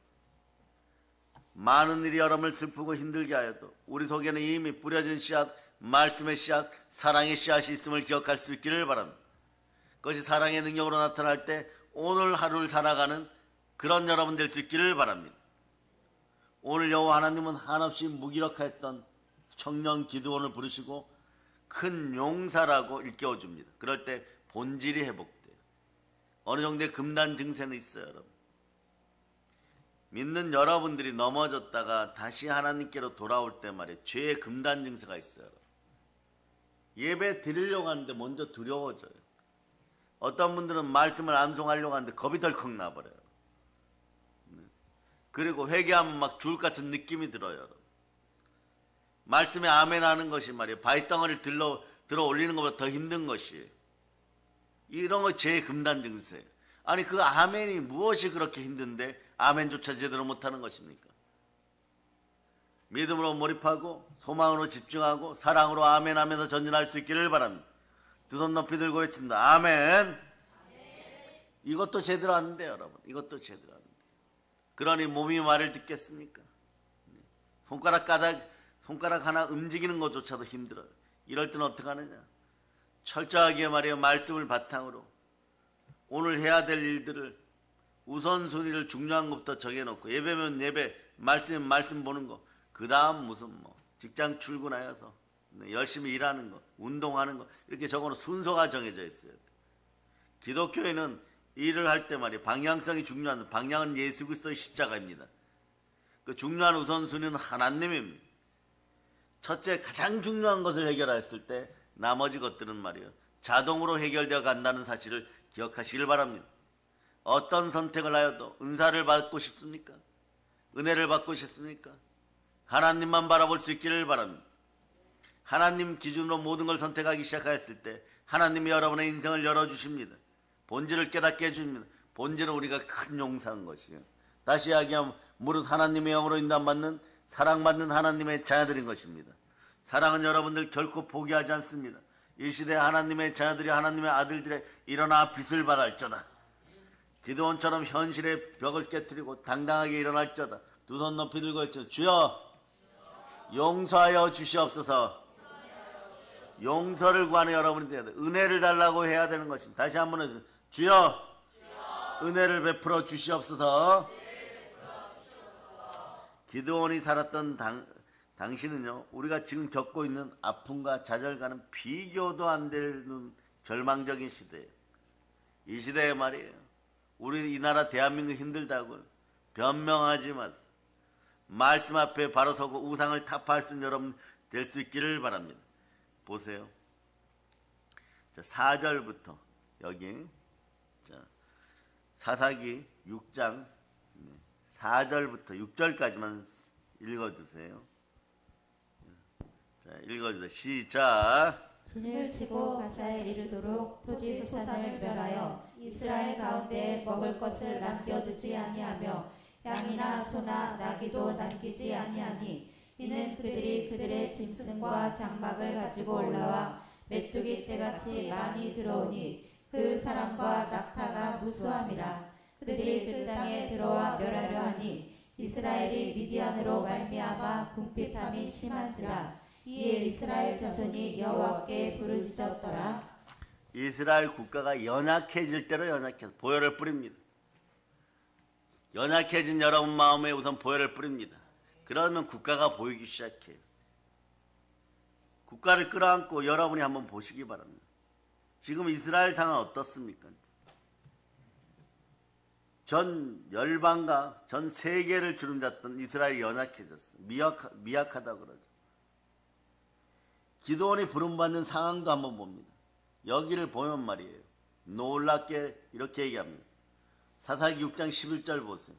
많은 일이 여러분을 슬프고 힘들게 하여도 우리 속에는 이미 뿌려진 씨앗, 말씀의 씨앗, 사랑의 씨앗이 있음을 기억할 수 있기를 바랍니다. 그것이 사랑의 능력으로 나타날 때 오늘 하루를 살아가는 그런 여러분 될 수 있기를 바랍니다. 오늘 여호와 하나님은 한없이 무기력했던 청년 기드온을 부르시고 큰 용사라고 일깨워줍니다. 그럴 때 본질이 회복돼요. 어느 정도의 금단 증세는 있어요, 여러분. 믿는 여러분들이 넘어졌다가 다시 하나님께로 돌아올 때 말이에요. 죄의 금단 증세가 있어요. 여러분. 예배 드리려고 하는데 먼저 두려워져요. 어떤 분들은 말씀을 암송하려고 하는데 겁이 덜컥 나버려요. 그리고 회개하면 막 죽을 같은 느낌이 들어요. 여러분. 말씀에 아멘 하는 것이 말이에요. 바위덩어리를 들어 올리는 것보다 더 힘든 것이에요. 이런 거 제 금단 증세예요. 아니 그 아멘이 무엇이 그렇게 힘든데 아멘조차 제대로 못하는 것입니까? 믿음으로 몰입하고 소망으로 집중하고 사랑으로 아멘하면서 전진할 수 있기를 바랍니다. 두 손 높이 들고 외칩니다. 아멘. 이것도 제대로 안 돼요, 여러분. 이것도 제대로 안 돼요. 그러니 몸이 말을 듣겠습니까? 손가락 하나 움직이는 것조차도 힘들어요. 이럴 때는 어떻게 하느냐? 철저하게 말이에요. 말씀을 바탕으로 오늘 해야 될 일들을 우선순위를 중요한 것부터 정해놓고 예배면 예배, 말씀이면 말씀 보는 거, 그 다음 무슨 직장 출근하여서 열심히 일하는 거, 운동하는 거 이렇게 적어놓은 순서가 정해져 있어요. 기독교에는 일을 할 때 말이에요. 방향성이 중요한 방향은 예수 그리스도의 십자가입니다. 그 중요한 우선순위는 하나님입니다. 첫째 가장 중요한 것을 해결했을 때 나머지 것들은 말이에요. 자동으로 해결되어 간다는 사실을 기억하시길 바랍니다. 어떤 선택을 하여도 은사를 받고 싶습니까? 은혜를 받고 싶습니까? 하나님만 바라볼 수 있기를 바랍니다. 하나님 기준으로 모든 걸 선택하기 시작하였을 때 하나님이 여러분의 인생을 열어주십니다. 본질을 깨닫게 해줍니다. 본질은 우리가 큰 용사인 것이에요. 다시 이야기하면 무릇 하나님의 영으로 인도받는 사랑받는 하나님의 자녀들인 것입니다. 사랑은 여러분들 결코 포기하지 않습니다. 이 시대에 하나님의 자녀들이 하나님의 아들들의 일어나 빛을 발할저다. 기드온처럼 현실의 벽을 깨뜨리고 당당하게 일어날저다. 두 손 높이 들고 있죠. 주여 용서하여 주시옵소서. 용서를 구하는 여러분이 돼야 돼. 은혜를 달라고 해야 되는 것입니다. 다시 한번 해주세요. 주여 은혜를 베풀어 주시옵소서. 기드온이 살았던 당시는요, 우리가 지금 겪고 있는 아픔과 좌절과는 비교도 안 되는 절망적인 시대예요. 이 시대에 말이에요. 우리 이 나라 대한민국 힘들다고 변명하지 마세요. 말씀 앞에 바로 서고 우상을 타파할 수 있는 여러분 될 수 있기를 바랍니다. 보세요. 4절부터 여기 사사기 6장 4절부터 6절까지만 읽어주세요. 자, 읽어주세요. 시작. 진을 치고 가사에 이르도록 토지 소산을 멸하여 이스라엘 가운데 먹을 것을 남겨두지 아니하며 양이나 소나 나귀도 남기지 아니하니 이는 그들이 그들의 짐승과 장막을 가지고 올라와 메뚜기 떼같이 많이 들어오니 그 사람과 낙타가 무수함이라. 그들이 그 땅에 들어와 멸하려 하니 이스라엘이 미디안으로 말미암아 궁핍함이 심한지라. 이에 이스라엘 자손이 여호와께 부르짖었더라. 이스라엘 국가가 연약해질 대로 연약해서 보혈을 뿌립니다. 연약해진 여러분 마음에 우선 보혈을 뿌립니다. 그러면 국가가 보이기 시작해요. 국가를 끌어안고 여러분이 한번 보시기 바랍니다. 지금 이스라엘 상황은 어떻습니까? 전 열방과 전 세계를 주름잡던 이스라엘이 연약해졌어요. 미약하다 그러죠. 기드온이 부름받는 상황도 한번 봅니다. 여기를 보면 말이에요. 놀랍게 이렇게 얘기합니다. 사사기 6장 11절 보세요.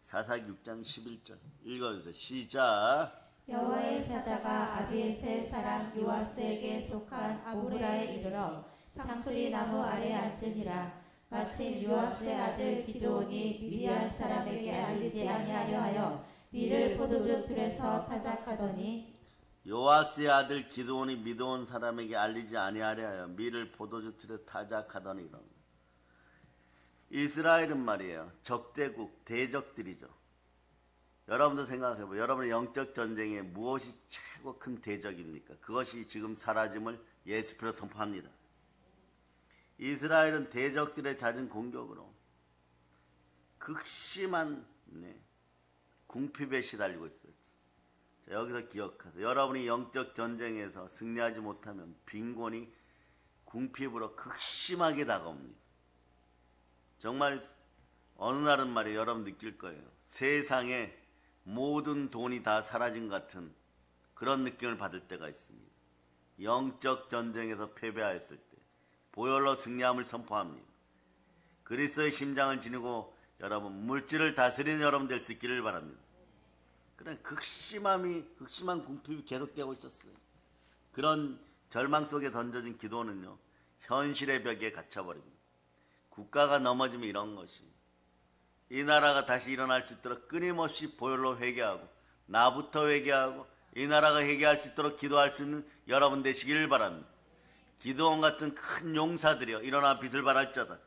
사사기 6장 11절 읽어주세요. 시작. 여호와의 사자가 아비에셀 사람 요아스에게 속한 아브라에 이르러 상수리 나무 아래 앉으니라. 마침 요아스의 아들 기드온이 미디안 사람에게 알리지 아니하려 하여 밀을 포도주 틀에서 타작하더니 요아스의 아들 기드온이 미드온 사람에게 알리지 아니하려 하여 밀을 포도주 틀에 타작하더니 이런. 이스라엘은 말이에요. 적대국, 대적들이죠. 여러분도 생각해보세요. 여러분의 영적 전쟁에 무엇이 최고 큰 대적입니까? 그것이 지금 사라짐을 예수께로 선포합니다. 이스라엘은 대적들의 잦은 공격으로 극심한 궁핍에 시달리고 있어요. 자, 여기서 기억하세요. 여러분이 영적 전쟁에서 승리하지 못하면 빈곤이 궁핍으로 극심하게 다가옵니다. 정말 어느 날은 말이에요. 여러분 느낄 거예요. 세상에 모든 돈이 다 사라진 것 같은 그런 느낌을 받을 때가 있습니다. 영적 전쟁에서 패배하였을 때 보혈로 승리함을 선포합니다. 그리스도의 심장을 지니고 여러분 물질을 다스리는 여러분 될 수 있기를 바랍니다. 그런 극심한 궁핍이 계속되고 있었어요. 그런 절망 속에 던져진 기도는요, 현실의 벽에 갇혀버립니다. 국가가 넘어지면 이런 것이, 이 나라가 다시 일어날 수 있도록 끊임없이 보혈로 회개하고, 나부터 회개하고, 이 나라가 회개할 수 있도록 기도할 수 있는 여러분 되시기를 바랍니다. 기도원 같은 큰 용사들이여 일어나 빛을 발할자다.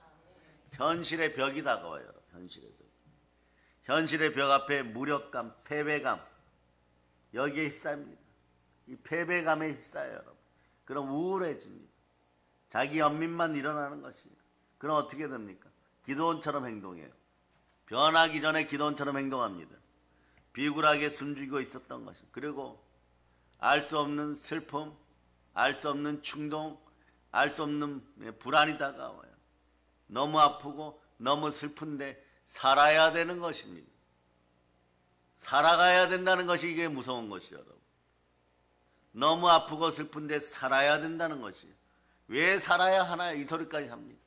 현실의 벽이 다가와요. 여러분. 현실의 벽 앞에 무력감, 패배감, 여기에 휩싸입니다. 이 패배감에 휩싸여요. 여러분. 그럼 우울해집니다. 자기 연민만 일어나는 것이에요. 그럼 어떻게 됩니까? 기도원처럼 행동해요. 변하기 전에 기도원처럼 행동합니다. 비굴하게 숨죽이고 있었던 것이죠. 그리고 알 수 없는 슬픔, 알 수 없는 충동, 알 수 없는 불안이 다가와요. 너무 아프고 너무 슬픈데 살아야 되는 것입니다. 살아가야 된다는 것이 이게 무서운 것이요, 여러분. 너무 아프고 슬픈데 살아야 된다는 것이에요. 왜 살아야 하나요? 이 소리까지 합니다.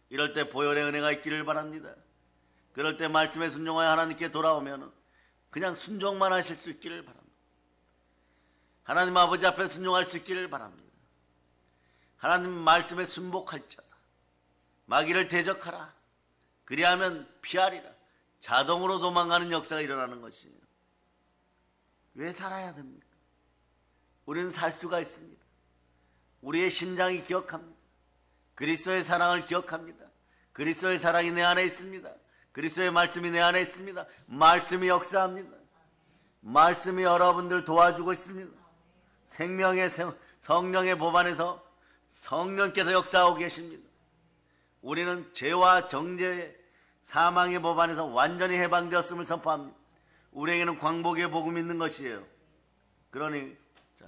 이럴 때 보혈의 은혜가 있기를 바랍니다. 그럴 때 말씀에 순종하여 하나님께 돌아오면 그냥 순종만 하실 수 있기를 바랍니다. 하나님 아버지 앞에 순종할 수 있기를 바랍니다. 하나님 말씀에 순복할 자다. 마귀를 대적하라. 그리하면 피하리라. 자동으로 도망가는 역사가 일어나는 것이에요. 왜 살아야 됩니까? 우리는 살 수가 있습니다. 우리의 심장이 기억합니다. 그리스도의 사랑을 기억합니다. 그리스도의 사랑이 내 안에 있습니다. 그리스도의 말씀이 내 안에 있습니다. 말씀이 역사합니다. 말씀이 여러분들 도와주고 있습니다. 생명의 성령의 법 안에서 성령께서 역사하고 계십니다. 우리는 죄와 정죄, 사망의 법 안에서 완전히 해방되었음을 선포합니다. 우리에게는 광복의 복음이 있는 것이에요. 그러니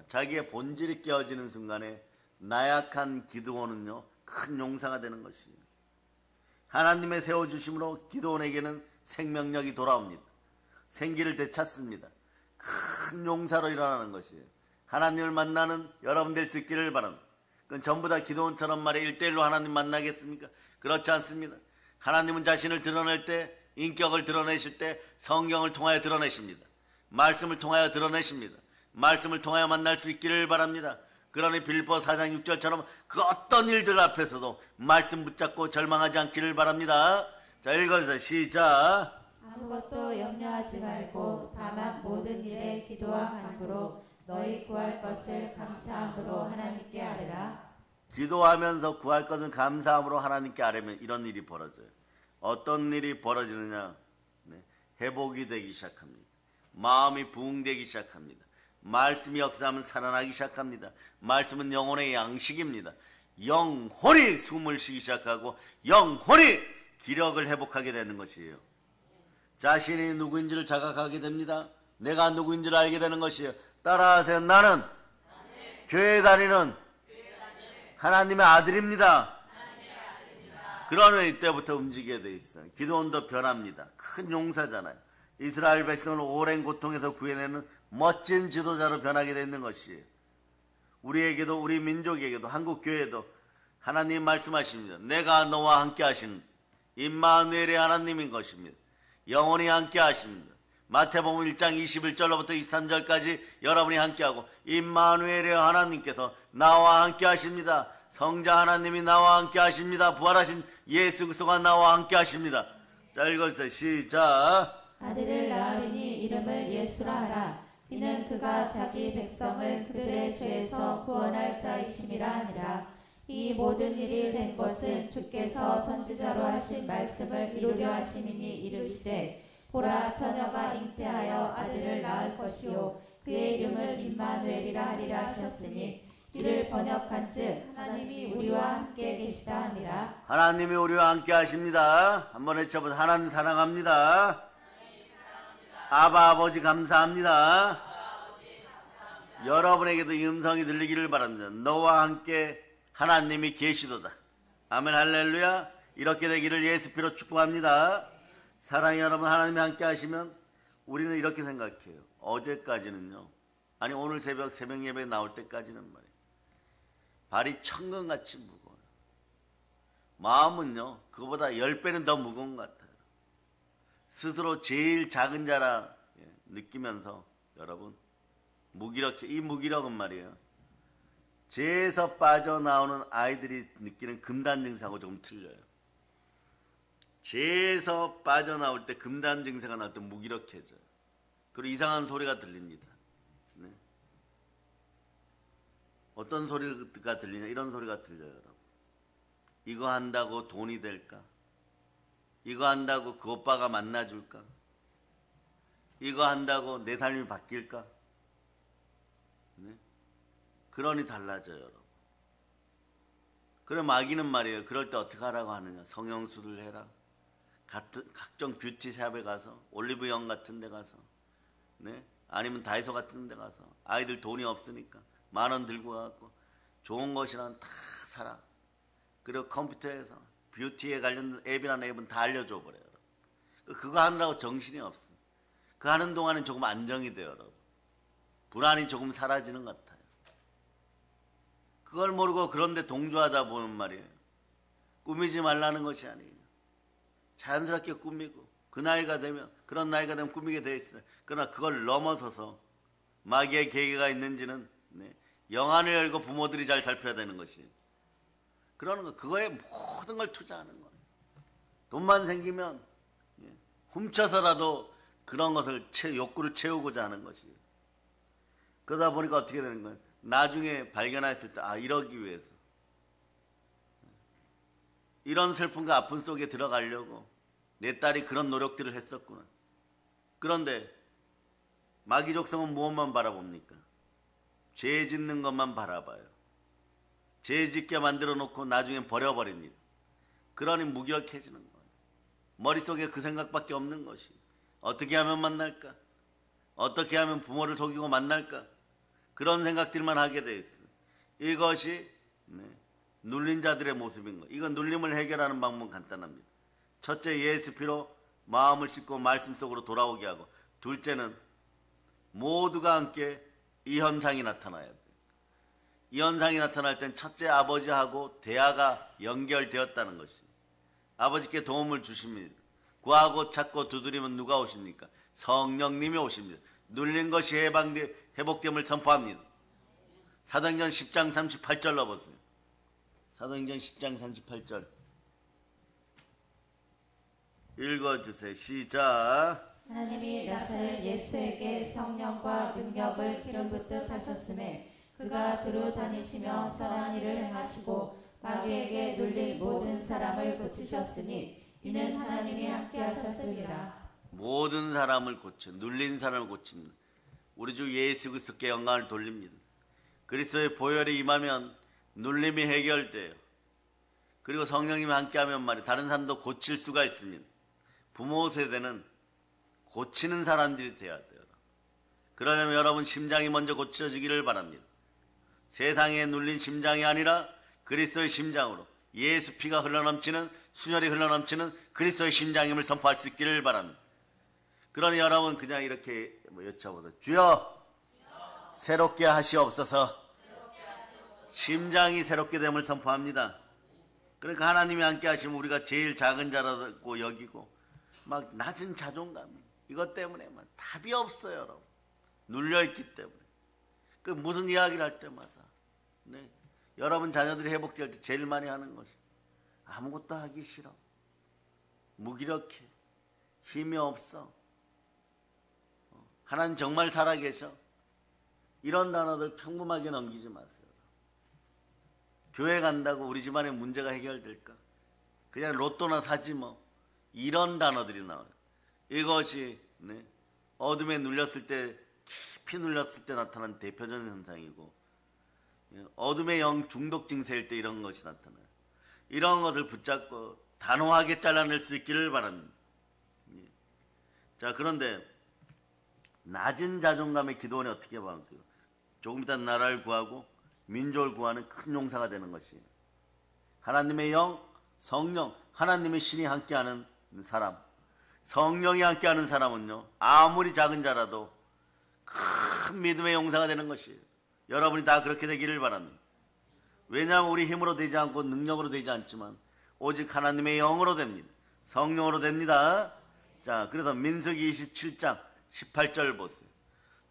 자기의 본질이 깨어지는 순간에 나약한 기드온은요, 큰 용사가 되는 것이에요. 하나님의 세워주심으로 기드온에게는 생명력이 돌아옵니다. 생기를 되찾습니다. 큰 용사로 일어나는 것이에요. 하나님을 만나는 여러분 될 수 있기를 바랍니다. 그건 전부 다 기드온처럼 말해 1대1로 하나님 만나겠습니까? 그렇지 않습니다. 하나님은 자신을 드러낼 때, 인격을 드러내실 때 성경을 통하여 드러내십니다. 말씀을 통하여 드러내십니다. 말씀을 통하여 만날 수 있기를 바랍니다. 그러니 빌보 4장 6절처럼 그 어떤 일들 앞에서도 말씀 붙잡고 절망하지 않기를 바랍니다. 자, 읽어주세요. 시작. 아무것도 염려하지 말고 다만 모든 일에 기도와 간구로 너희 구할 것을 감사함으로 하나님께 아뢰라. 기도하면서 구할 것은 감사함으로 하나님께 아뢰면 이런 일이 벌어져요. 어떤 일이 벌어지느냐? 회복이 되기 시작합니다. 마음이 부흥되기 시작합니다. 말씀이 역사하면 살아나기 시작합니다. 말씀은 영혼의 양식입니다. 영혼이 숨을 쉬기 시작하고 영혼이 기력을 회복하게 되는 것이에요. 자신이 누구인지를 자각하게 됩니다. 내가 누구인지를 알게 되는 것이에요. 따라하세요. 나는 교회 다니는 하나님의 아들입니다. 그러면 이때부터 움직이게 돼 있어요. 기도원도 변합니다. 큰 용사잖아요. 이스라엘 백성을 오랜 고통에서 구해내는 멋진 지도자로 변하게 되는 것이에요. 우리에게도, 우리 민족에게도, 한국 교회도 하나님 말씀하십니다. 내가 너와 함께 하시는 임마누엘의 하나님인 것입니다. 영원히 함께 하십니다. 마태복음 1장 21절로부터 23절까지 여러분이 함께하고 임마누엘의 하나님께서 나와 함께 하십니다. 성자 하나님이 나와 함께 하십니다. 부활하신 예수 그리스도가 나와 함께 하십니다. 자, 읽어주세요. 시작. 아들을 낳으리니 이름을 예수라 하라. 이는 그가 자기 백성을 그들의 죄에서 구원할 자이심이라 하니라. 이 모든 일이 된 것은 주께서 선지자로 하신 말씀을 이루려 하심이니 이르시되 보라 처녀가 잉태하여 아들을 낳을 것이요 그의 이름을 임마누엘이라 하리라 하셨으니 이를 번역한즉 하나님이 우리와 함께 계시다 함이라. 하나님이 우리와 함께 하십니다. 한번 외쳐보세요. 하나님 사랑합니다. 아바 아버지 감사합니다. 여러분에게도 이 음성이 들리기를 바랍니다. 너와 함께 하나님이 계시도다. 아멘 할렐루야. 이렇게 되기를 예수 피로 축복합니다. 사랑의 여러분, 하나님이 함께 하시면 우리는 이렇게 생각해요. 어제까지는요, 아니 오늘 새벽 예배에 나올 때까지는 말이에요, 발이 천근같이 무거워요. 마음은요 그거보다 10배는 더 무거운 것 같아요. 스스로 제일 작은 자라 느끼면서 여러분, 이 무기력은 말이에요, 죄에서 빠져나오는 아이들이 느끼는 금단 증상하고 조금 틀려요. 죄에서 빠져나올 때 금단 증세가 나올 때 무기력해져요. 그리고 이상한 소리가 들립니다. 네. 어떤 소리가 들리냐, 이런 소리가 들려요. 여러분, 이거 한다고 돈이 될까? 이거 한다고 그 오빠가 만나줄까? 이거 한다고 내 삶이 바뀔까? 네? 그러니 달라져요. 여러분. 그래 마귀는 말이에요, 그럴 때 어떻게 하라고 하느냐, 성형수술 해라, 각종 뷰티샵에 가서, 올리브영 같은 데 가서, 네? 아니면 다이소 같은 데 가서, 아이들 돈이 없으니까 10,000원 들고 가고 좋은 것이란 다 사라. 그리고 컴퓨터에서 뷰티에 관련된 앱은 다 알려줘 버려요. 그거 하느라고 정신이 없어. 그 하는 동안은 조금 안정이 돼요. 여러분, 불안이 조금 사라지는 것 같아요. 그걸 모르고 그런데 동조하다 보면 말이에요, 꾸미지 말라는 것이 아니에요. 자연스럽게 꾸미고, 그 나이가 되면, 그런 나이가 되면 꾸미게 돼 있어요. 그러나 그걸 넘어서서 마귀의 계계가 있는지는 영안을 열고 부모들이 잘 살펴야 되는 것이, 그러는 거, 그거에 모든 걸 투자하는 거예요. 돈만 생기면 훔쳐서라도 그런 것을 욕구를 채우고자 하는 것이에요. 그러다 보니까 어떻게 되는 거예요? 나중에 발견했을 때, 이러기 위해서, 이런 슬픔과 아픔 속에 들어가려고 내 딸이 그런 노력들을 했었구나. 그런데 마귀 족성은 무엇만 바라봅니까? 죄 짓는 것만 바라봐요. 죄 짓게 만들어 놓고 나중에 버려버립니다. 그러니 무기력해지는 거예요. 머릿속에 그 생각밖에 없는 것이, 어떻게 하면 만날까? 어떻게 하면 부모를 속이고 만날까? 그런 생각들만 하게 돼 있어요. 이것이 눌린 자들의 모습인 거예요. 이건 눌림을 해결하는 방법은 간단합니다. 첫째, 예수 피로 마음을 씻고 말씀 속으로 돌아오게 하고, 둘째는 모두가 함께 이 현상이 나타나야 돼요. 이 현상이 나타날 땐 첫째, 아버지하고 대화가 연결되었다는 것이, 아버지께 도움을 주십니다. 구하고 찾고 두드리면 누가 오십니까? 성령님이 오십니다. 눌린 것이 회복됨을 선포합니다. 사도행전 10장 38절 넣어보세요. 사도행전 10장 38절 읽어주세요. 시작. 하나님이 나사렛 예수에게 성령과 능력을 기름 붓듯 하셨음에 그가 두루 다니시며 선한 일을 행하시고 마귀에게 눌린 모든 사람을 고치셨으니 이는 하나님이 함께 하셨습니다. 모든 사람을 고쳐, 눌린 사람을 고칩니다. 우리 주 예수 그리스도께 영광을 돌립니다. 그리스도의 보혈이 임하면 눌림이 해결돼요. 그리고 성령님이 함께하면 말이에요, 다른 사람도 고칠 수가 있습니다. 부모 세대는 고치는 사람들이 돼야 돼요. 그러려면 여러분 심장이 먼저 고쳐지기를 바랍니다. 세상에 눌린 심장이 아니라 그리스도의 심장으로, 예수 피가 흘러넘치는, 순혈이 흘러넘치는 그리스도의 심장임을 선포할 수 있기를 바랍니다. 그러니 여러분 그냥 이렇게 여쭤보세요. 주여, 새롭게 하시옵소서. 심장이 새롭게 됨을 선포합니다. 그러니까 하나님이 함께 하시면 우리가 제일 작은 자라고 여기고, 막 낮은 자존감, 이것 때문에 막 답이 없어요. 여러분, 눌려있기 때문에. 그 무슨 이야기를 할 때마다 여러분 자녀들이 회복될 때 제일 많이 하는 것이, 아무것도 하기 싫어, 무기력해, 힘이 없어, 하나님 정말 살아계셔, 이런 단어들 평범하게 넘기지 마세요. 교회 간다고 우리 집안의 문제가 해결될까? 그냥 로또나 사지 뭐, 이런 단어들이 나와요. 이것이 어둠에 눌렸을 때, 깊이 눌렸을 때 나타난 대표적인 현상이고, 어둠의 영 중독 증세일 때 이런 것이 나타나요. 이런 것을 붙잡고 단호하게 잘라낼 수 있기를 바랍니다. 자, 그런데 낮은 자존감의 기도원이 어떻게 봐요? 조금 이따 나라를 구하고 민족을 구하는 큰 용사가 되는 것이에요. 하나님의 영, 성령, 하나님의 신이 함께하는 사람, 성령이 함께하는 사람은요, 아무리 작은 자라도 큰 믿음의 용사가 되는 것이에요. 여러분이 다 그렇게 되기를 바랍니다. 왜냐하면 우리 힘으로 되지 않고 능력으로 되지 않지만 오직 하나님의 영으로 됩니다. 성령으로 됩니다. 자, 그래서 민수기 27장 18절 보세요.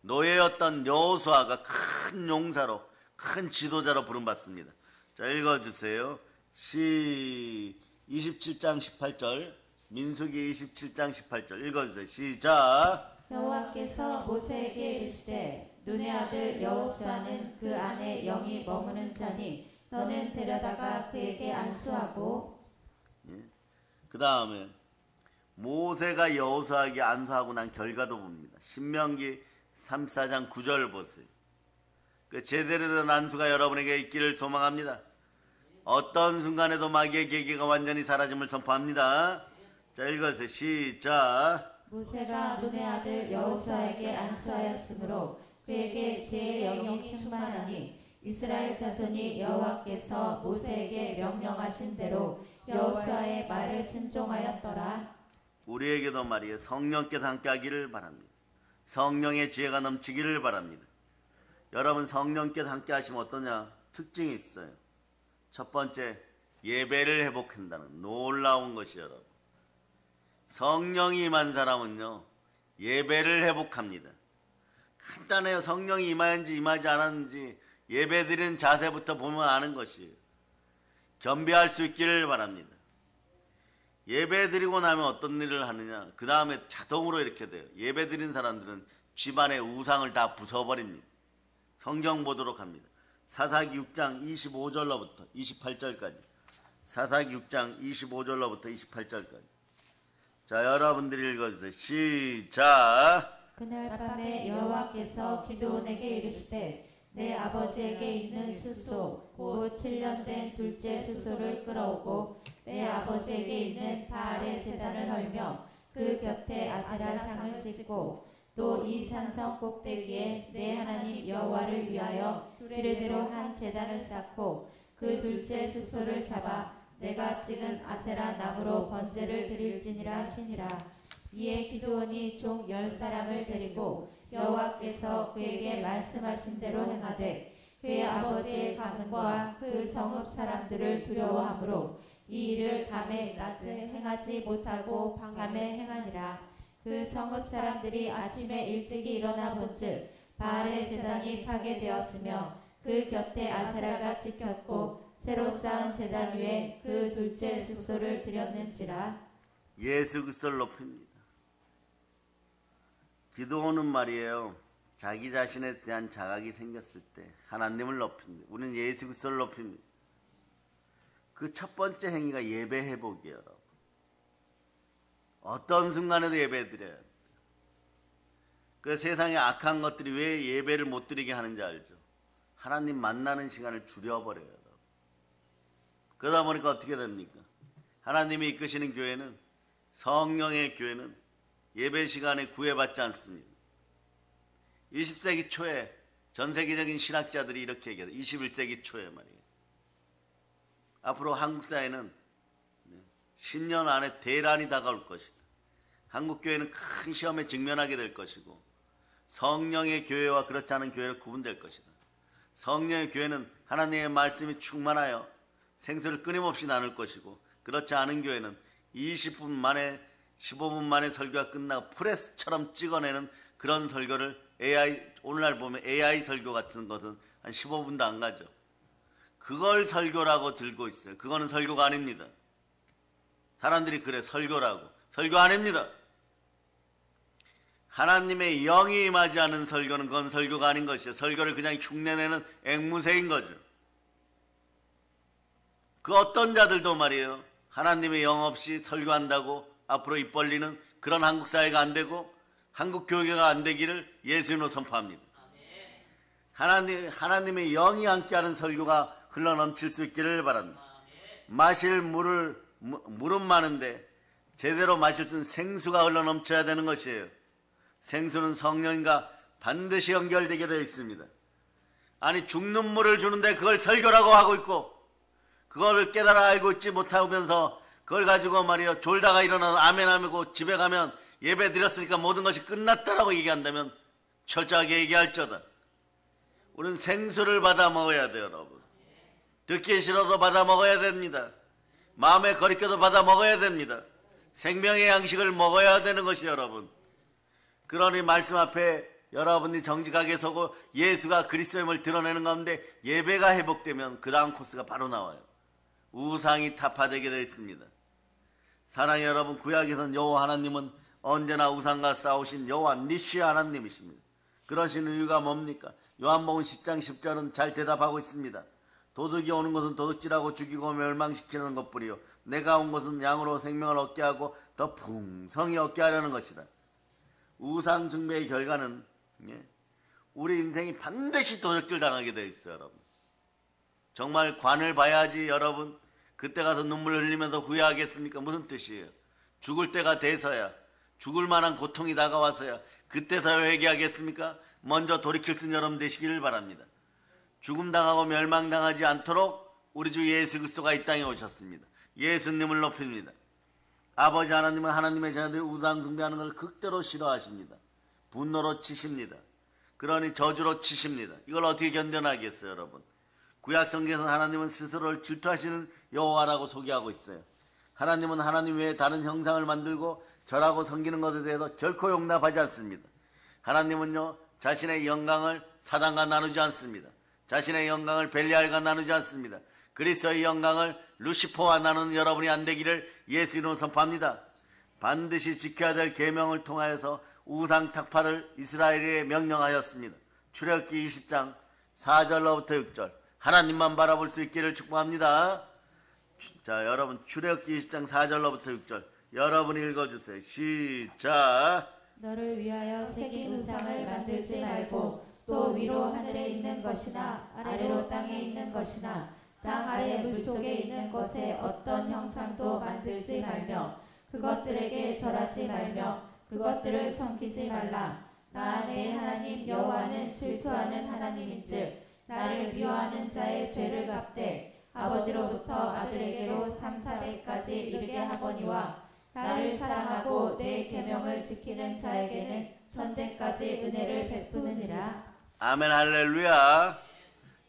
노예였던 여호수아가 큰 용사로, 큰 지도자로 부름받습니다. 자, 읽어주세요. 27장 18절, 민수기 27장 18절 읽어주세요. 시작. 여호와께서 모세에게 이르시되 눈의 아들 여호수아는 그 안에 영이 머무는 자니 너는 데려다가 그에게 안수하고. 그 다음에 모세가 여호수아에게 안수하고 난 결과도 봅니다. 신명기 34장 9절 보세요. 그 제대로 된 안수가 여러분에게 있기를 소망합니다. 어떤 순간에도 마귀의 계기가 완전히 사라짐을 선포합니다. 자, 읽어주세요. 시작. 모세가 눈의 아들 여호수아에게 안수하였으므로 그에게 지혜의 영이 충만하니 이스라엘 자손이 여호와께서 모세에게 명령하신 대로 여호수아의 말에 순종하였더라. 우리에게도 말이에요. 성령께서 함께하기를 바랍니다. 성령의 지혜가 넘치기를 바랍니다. 여러분, 성령께서 함께하시면 어떠냐? 특징이 있어요. 첫 번째, 예배를 회복한다는 놀라운 것이 여러분. 성령이 임한 사람은요, 예배를 회복합니다. 간단해요. 성령이 임하는지 임하지 않았는지 예배드리는 자세부터 보면 아는 것이에요. 겸비할 수 있기를 바랍니다. 예배드리고 나면 어떤 일을 하느냐? 그 다음에 자동으로 이렇게 돼요. 예배드린 사람들은 집안의 우상을 다 부숴버립니다. 성경 보도록 합니다. 사사기 6장 25절로부터 28절까지. 사사기 6장 25절로부터 28절까지. 자, 여러분들이 읽어주세요. 시작. 그날 밤에 여호와께서 기드온에게 이르시되 내 아버지에게 있는 수소 곧 7년 된 둘째 수소를 끌어오고 내 아버지에게 있는 바알의 제단을 헐며 그 곁에 아세라 상을 짓고 또 이 산성 꼭대기에 내 하나님 여호와를 위하여 두레대로 한 제단을 쌓고 그 둘째 수소를 잡아 내가 찍은 아세라 나무로 번제를 드릴지니라 하시니라. 이에 기드온이 종 10사람을 데리고 여호와께서 그에게 말씀하신 대로 행하되 그의 아버지의 가문과 그 성읍 사람들을 두려워하므로 이 일을 밤에 낮에 행하지 못하고 밤에 행하니라. 그 성읍 사람들이 아침에 일찍이 일어나 본즉 바알의 제단이 파괴되었으며 그 곁에 아세라가 찍혔고 새로 쌓은 제단 위에 그 둘째 수소를 드렸는지라. 예수 그리스도를 높입니다. 기도하는 말이에요. 자기 자신에 대한 자각이 생겼을 때 하나님을 높입니다. 우리는 예수 그리스도를 높입니다. 그 첫 번째 행위가 예배 회복이에요. 여러분. 어떤 순간에도 예배 드려야 돼요. 그 세상에 악한 것들이 왜 예배를 못 드리게 하는지 알죠? 하나님 만나는 시간을 줄여버려요. 여러분. 그러다 보니까 어떻게 됩니까? 하나님이 이끄시는 교회는, 성령의 교회는 예배 시간에 구애받지 않습니다. 20세기 초에 전 세계적인 신학자들이 이렇게 얘기해요. 21세기 초에 말이에요. 앞으로 한국 사회는 10년 안에 대란이 다가올 것이다. 한국 교회는 큰 시험에 직면하게 될 것이고 성령의 교회와 그렇지 않은 교회를 구분될 것이다. 성령의 교회는 하나님의 말씀이 충만하여 생수를 끊임없이 나눌 것이고 그렇지 않은 교회는 20분 만에 15분 만에 설교가 끝나고 프레스처럼 찍어내는 그런 설교를 오늘날 보면 AI 설교 같은 것은 한 15분도 안 가죠. 그걸 설교라고 들고 있어요. 그거는 설교가 아닙니다. 사람들이 그래 설교라고. 설교 아닙니다. 하나님의 영이 임하지 않은 설교는 그건 설교가 아닌 것이에요. 설교를 그냥 흉내내는 앵무새인 거죠. 그 어떤 자들도 말이에요. 하나님의 영 없이 설교한다고 앞으로 입 벌리는 그런 한국 사회가 안 되고 한국 교회가 안 되기를 예수님으로 선포합니다. 하나님의 영이 함께하는 설교가 흘러넘칠 수 있기를 바랍니다. 마실 물은 많은데 제대로 마실 수 있는 생수가 흘러넘쳐야 되는 것이에요. 생수는 성령과 반드시 연결되게 되어 있습니다. 아니 죽는 물을 주는데 그걸 설교라고 하고 있고 그걸 깨달아 알고 있지 못하면서 그걸 가지고 말이요 졸다가 일어나서 아멘하고 집에 가면 예배 드렸으니까 모든 것이 끝났다라고 얘기한다면 철저하게 얘기할지어다. 우리는 생수를 받아 먹어야 돼요, 여러분. 듣기 싫어도 받아 먹어야 됩니다. 마음에 거리껴도 받아 먹어야 됩니다. 생명의 양식을 먹어야 되는 것이 여러분. 그러니 말씀 앞에 여러분이 정직하게 서고 예수가 그리스도임을 드러내는 가운데 예배가 회복되면 그 다음 코스가 바로 나와요. 우상이 타파되게 되어 있습니다. 사랑의 여러분, 구약에서는 여호와 하나님은 언제나 우상과 싸우신 여호와 니시 하나님이십니다. 그러신 이유가 뭡니까? 요한복음 10장 10절은 잘 대답하고 있습니다. 도둑이 오는 것은 도둑질하고 죽이고 멸망시키는 것뿐이요 내가 온 것은 양으로 생명을 얻게 하고 더 풍성히 얻게 하려는 것이다. 우상 숭배의 결과는 우리 인생이 반드시 도둑질 당하게 되어 있어요, 여러분. 정말 관을 봐야지 여러분 그때 가서 눈물 흘리면서 후회하겠습니까? 무슨 뜻이에요? 죽을 때가 돼서야, 죽을 만한 고통이 다가와서야 그때서야 회개하겠습니까? 먼저 돌이킬 수 있는 여러분 되시기를 바랍니다. 죽음 당하고 멸망당하지 않도록 우리 주 예수 그리스도가 이 땅에 오셨습니다. 예수님을 높입니다. 아버지 하나님은 하나님의 자녀들이 우상 숭배하는 걸 극대로 싫어하십니다. 분노로 치십니다. 그러니 저주로 치십니다. 이걸 어떻게 견뎌나겠어요, 여러분? 구약 성경에서는 하나님은 스스로를 질투하시는 여호와라고 소개하고 있어요. 하나님은 하나님 외에 다른 형상을 만들고 절하고 섬기는 것에 대해서 결코 용납하지 않습니다. 하나님은요 자신의 영광을 사단과 나누지 않습니다. 자신의 영광을 벨리알과 나누지 않습니다. 그리스도의 영광을 루시퍼와 나누는 여러분이 안 되기를 예수 이름으로 선포합니다. 반드시 지켜야 될 계명을 통하여서 우상 탁파를 이스라엘에 명령하였습니다. 출애굽기 20장 4절로부터 6절 하나님만 바라볼 수 있기를 축복합니다. 자, 여러분 출애굽기 20장 4절로부터 6절 여러분이 읽어주세요. 시작. 너를 위하여 새긴 우상을 만들지 말고 또 위로 하늘에 있는 것이나 아래로 땅에 있는 것이나 땅 아래 물속에 있는 것에 어떤 형상도 만들지 말며 그것들에게 절하지 말며 그것들을 섬기지 말라. 나 내 하나님 여호와는 질투하는 하나님인즉 나를 미워하는 자의 죄를 갚되 아버지로부터 아들에게로 3, 4대까지 이르게 하거니와 나를 사랑하고 내 계명을 지키는 자에게는 천대까지 은혜를 베푸느니라. 아멘 할렐루야.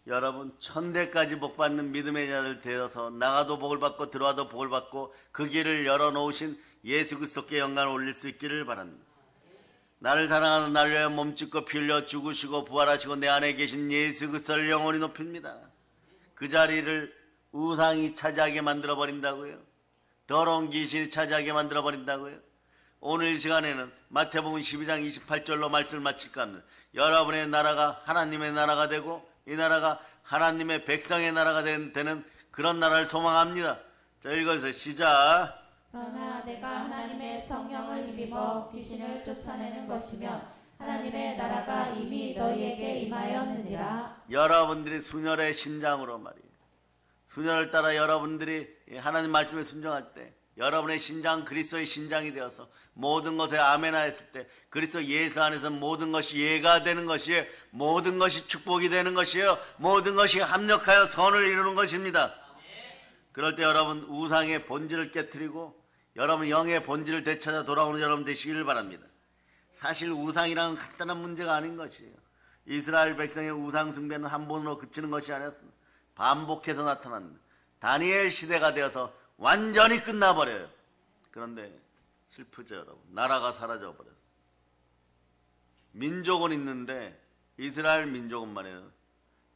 여러분 천대까지 복받는 믿음의 자들 되어서 나가도 복을 받고 들어와도 복을 받고 그 길을 열어놓으신 예수 그리스도께 영광을 올릴 수 있기를 바랍니다. 나를 사랑하는 나를 위하여 몸짓고 피 흘려 죽으시고 부활하시고 내 안에 계신 예수 그리스도를 영원히 높입니다. 그 자리를 우상이 차지하게 만들어버린다고요. 더러운 귀신이 차지하게 만들어버린다고요. 오늘 이 시간에는 마태복음 12장 28절로 말씀을 마칠까 합니다. 여러분의 나라가 하나님의 나라가 되고 이 나라가 하나님의 백성의 나라가 되는 그런 나라를 소망합니다. 자, 읽어주세요. 시작. 그러나 내가 하나님의 성령을 힘입어 귀신을 쫓아내는 것이며 하나님의 나라가 이미 너희에게 임하였느니라. 여러분들이 순혈의 심장으로 말이에요. 순혈을 따라 여러분들이 하나님 말씀에 순종할 때 여러분의 심장 그리스도의 심장이 되어서 모든 것에 아멘하였을 때 그리스도 예수 안에서 모든 것이 예가 되는 것이에요. 모든 것이 축복이 되는 것이에요. 모든 것이 합력하여 선을 이루는 것입니다. 그럴 때 여러분 우상의 본질을 깨트리고 여러분 영의 본질을 되찾아 돌아오는 여러분 되시기를 바랍니다. 사실 우상이란 간단한 문제가 아닌 것이에요. 이스라엘 백성의 우상 숭배는 한 번으로 그치는 것이 아니었습니다. 반복해서 나타납니다. 다니엘 시대가 되어서 완전히 끝나버려요. 그런데 슬프죠, 여러분. 나라가 사라져버렸어요. 민족은 있는데 이스라엘 민족은 말이에요.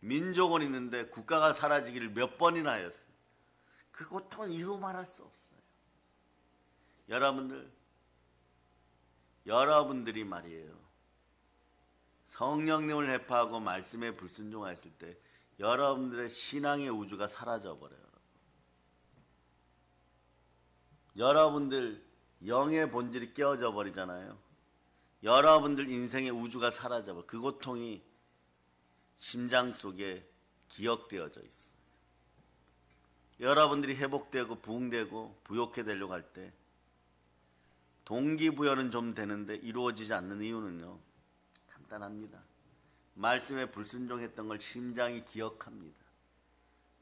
민족은 있는데 국가가 사라지기를 몇 번이나 하였어요. 그 고통은 이루 말할 수 없어요. 여러분들이 말이에요. 성령님을 회파하고 말씀에 불순종했을 때 여러분들의 신앙의 우주가 사라져버려요. 여러분들 영의 본질이 깨어져 버리잖아요. 여러분들 인생의 우주가 사라져버려. 그 고통이 심장 속에 기억되어져 있어. 여러분들이 회복되고 부흥되고 부욕해 되려고 할 때 동기부여는 좀 되는데 이루어지지 않는 이유는요, 간단합니다. 말씀에 불순종했던 걸 심장이 기억합니다.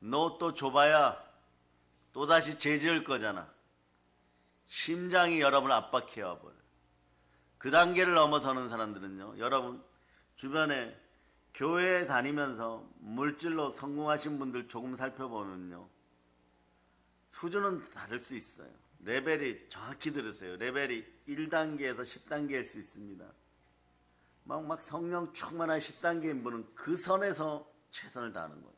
너 또 줘봐야 또다시 죄 지을 거잖아. 심장이 여러분을 압박해 와버려. 그 단계를 넘어서는 사람들은요, 여러분 주변에 교회에 다니면서 물질로 성공하신 분들 조금 살펴보면요, 수준은 다를 수 있어요. 레벨이 정확히 들으세요. 레벨이 1단계에서 10단계일 수 있습니다. 막 성령 충만한 10단계인 분은 그 선에서 최선을 다하는 거예요.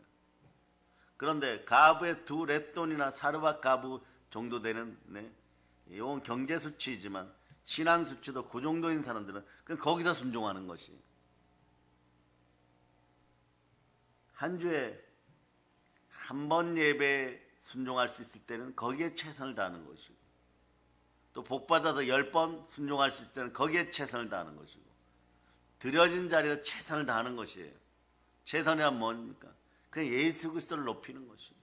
그런데 가부의 두 렛돈이나 사르밧 가부 정도 되는, 이건 경제 수치이지만 신앙 수치도 그 정도인 사람들은 그냥 거기서 순종하는 것이, 한 주에 한 번 예배에 순종할 수 있을 때는 거기에 최선을 다하는 것이고, 또 복받아서 10번 순종할 수 있을 때는 거기에 최선을 다하는 것이고, 드려진 자리에 최선을 다하는 것이에요. 최선이란 뭡니까? 그냥 예수 그리스도를 높이는 것이에요.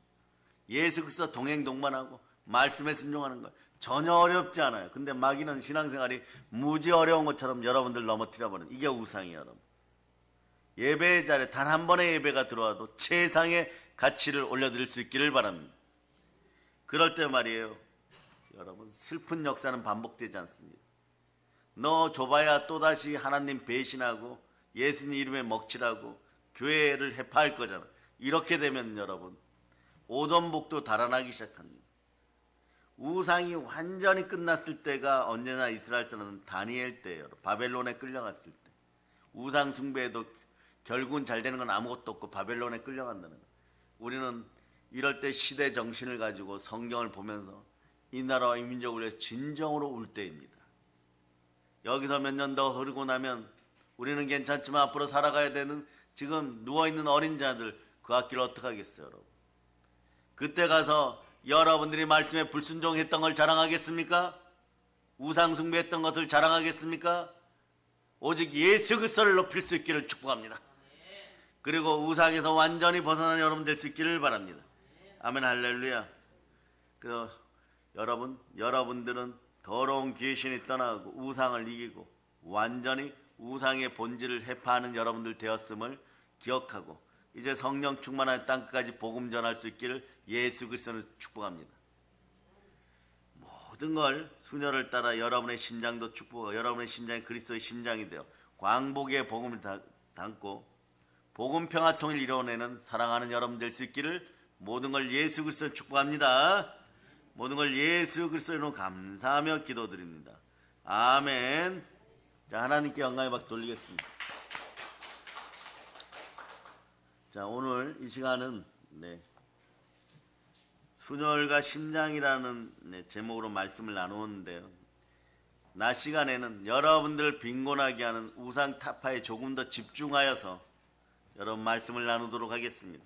예수 그리스도 동행동반하고 말씀에 순종하는 것, 전혀 어렵지 않아요. 근데 마귀는 신앙생활이 무지 어려운 것처럼 여러분들 넘어뜨려 버리는, 이게 우상이에요. 여러분, 예배의 자리에 단 한 번의 예배가 들어와도 최상의 가치를 올려드릴 수 있기를 바랍니다. 그럴 때 말이에요, 여러분, 슬픈 역사는 반복되지 않습니다. 너 줘봐야 또다시 하나님 배신하고 예수님 이름에 먹칠하고 교회를 해파할 거잖아. 이렇게 되면 여러분, 오돈복도 달아나기 시작합니다. 우상이 완전히 끝났을 때가 언제나 이스라엘 사람은 다니엘 때예요. 바벨론에 끌려갔을 때. 우상 숭배에도 결국은 잘 되는 건 아무것도 없고 바벨론에 끌려간다는 거예요. 우리는 이럴 때 시대 정신을 가지고 성경을 보면서 이 나라와 이 민족을 위해 진정으로 울 때입니다. 여기서 몇 년 더 흐르고 나면 우리는 괜찮지만 앞으로 살아가야 되는 지금 누워있는 어린 자들, 그 앞길 어떻게 하겠어요, 여러분? 그때 가서 여러분들이 말씀에 불순종했던 걸 자랑하겠습니까? 우상 숭배했던 것을 자랑하겠습니까? 오직 예수 그리스도를 높일 수 있기를 축복합니다. 그리고 우상에서 완전히 벗어난 여러분 될 수 있기를 바랍니다. 아멘, 할렐루야. 여러분들은 더러운 귀신이 떠나고 우상을 이기고 완전히 우상의 본질을 해파하는 여러분들 되었음을 기억하고, 이제 성령 충만한 땅끝까지 복음 전할 수 있기를 예수 그리스도는 축복합니다. 모든 걸 수녀를 따라 여러분의 심장도 축복하고, 여러분의 심장이 그리스도의 심장이 되어 광복의 복음을 담고 복음 평화 통일 이뤄내는 사랑하는 여러분 될 수 있기를, 모든 걸 예수 그리스도를 축복합니다. 모든 걸 예수 그리스도의 이름으로 감사하며 기도드립니다. 아멘. 자, 하나님께 영광의 박 돌리겠습니다. 자, 오늘 이 시간은 순혈과 심장이라는 제목으로 말씀을 나누었는데요, 낮 시간에는 여러분들을 빈곤하게 하는 우상 타파에 조금 더 집중하여서 여러분 말씀을 나누도록 하겠습니다.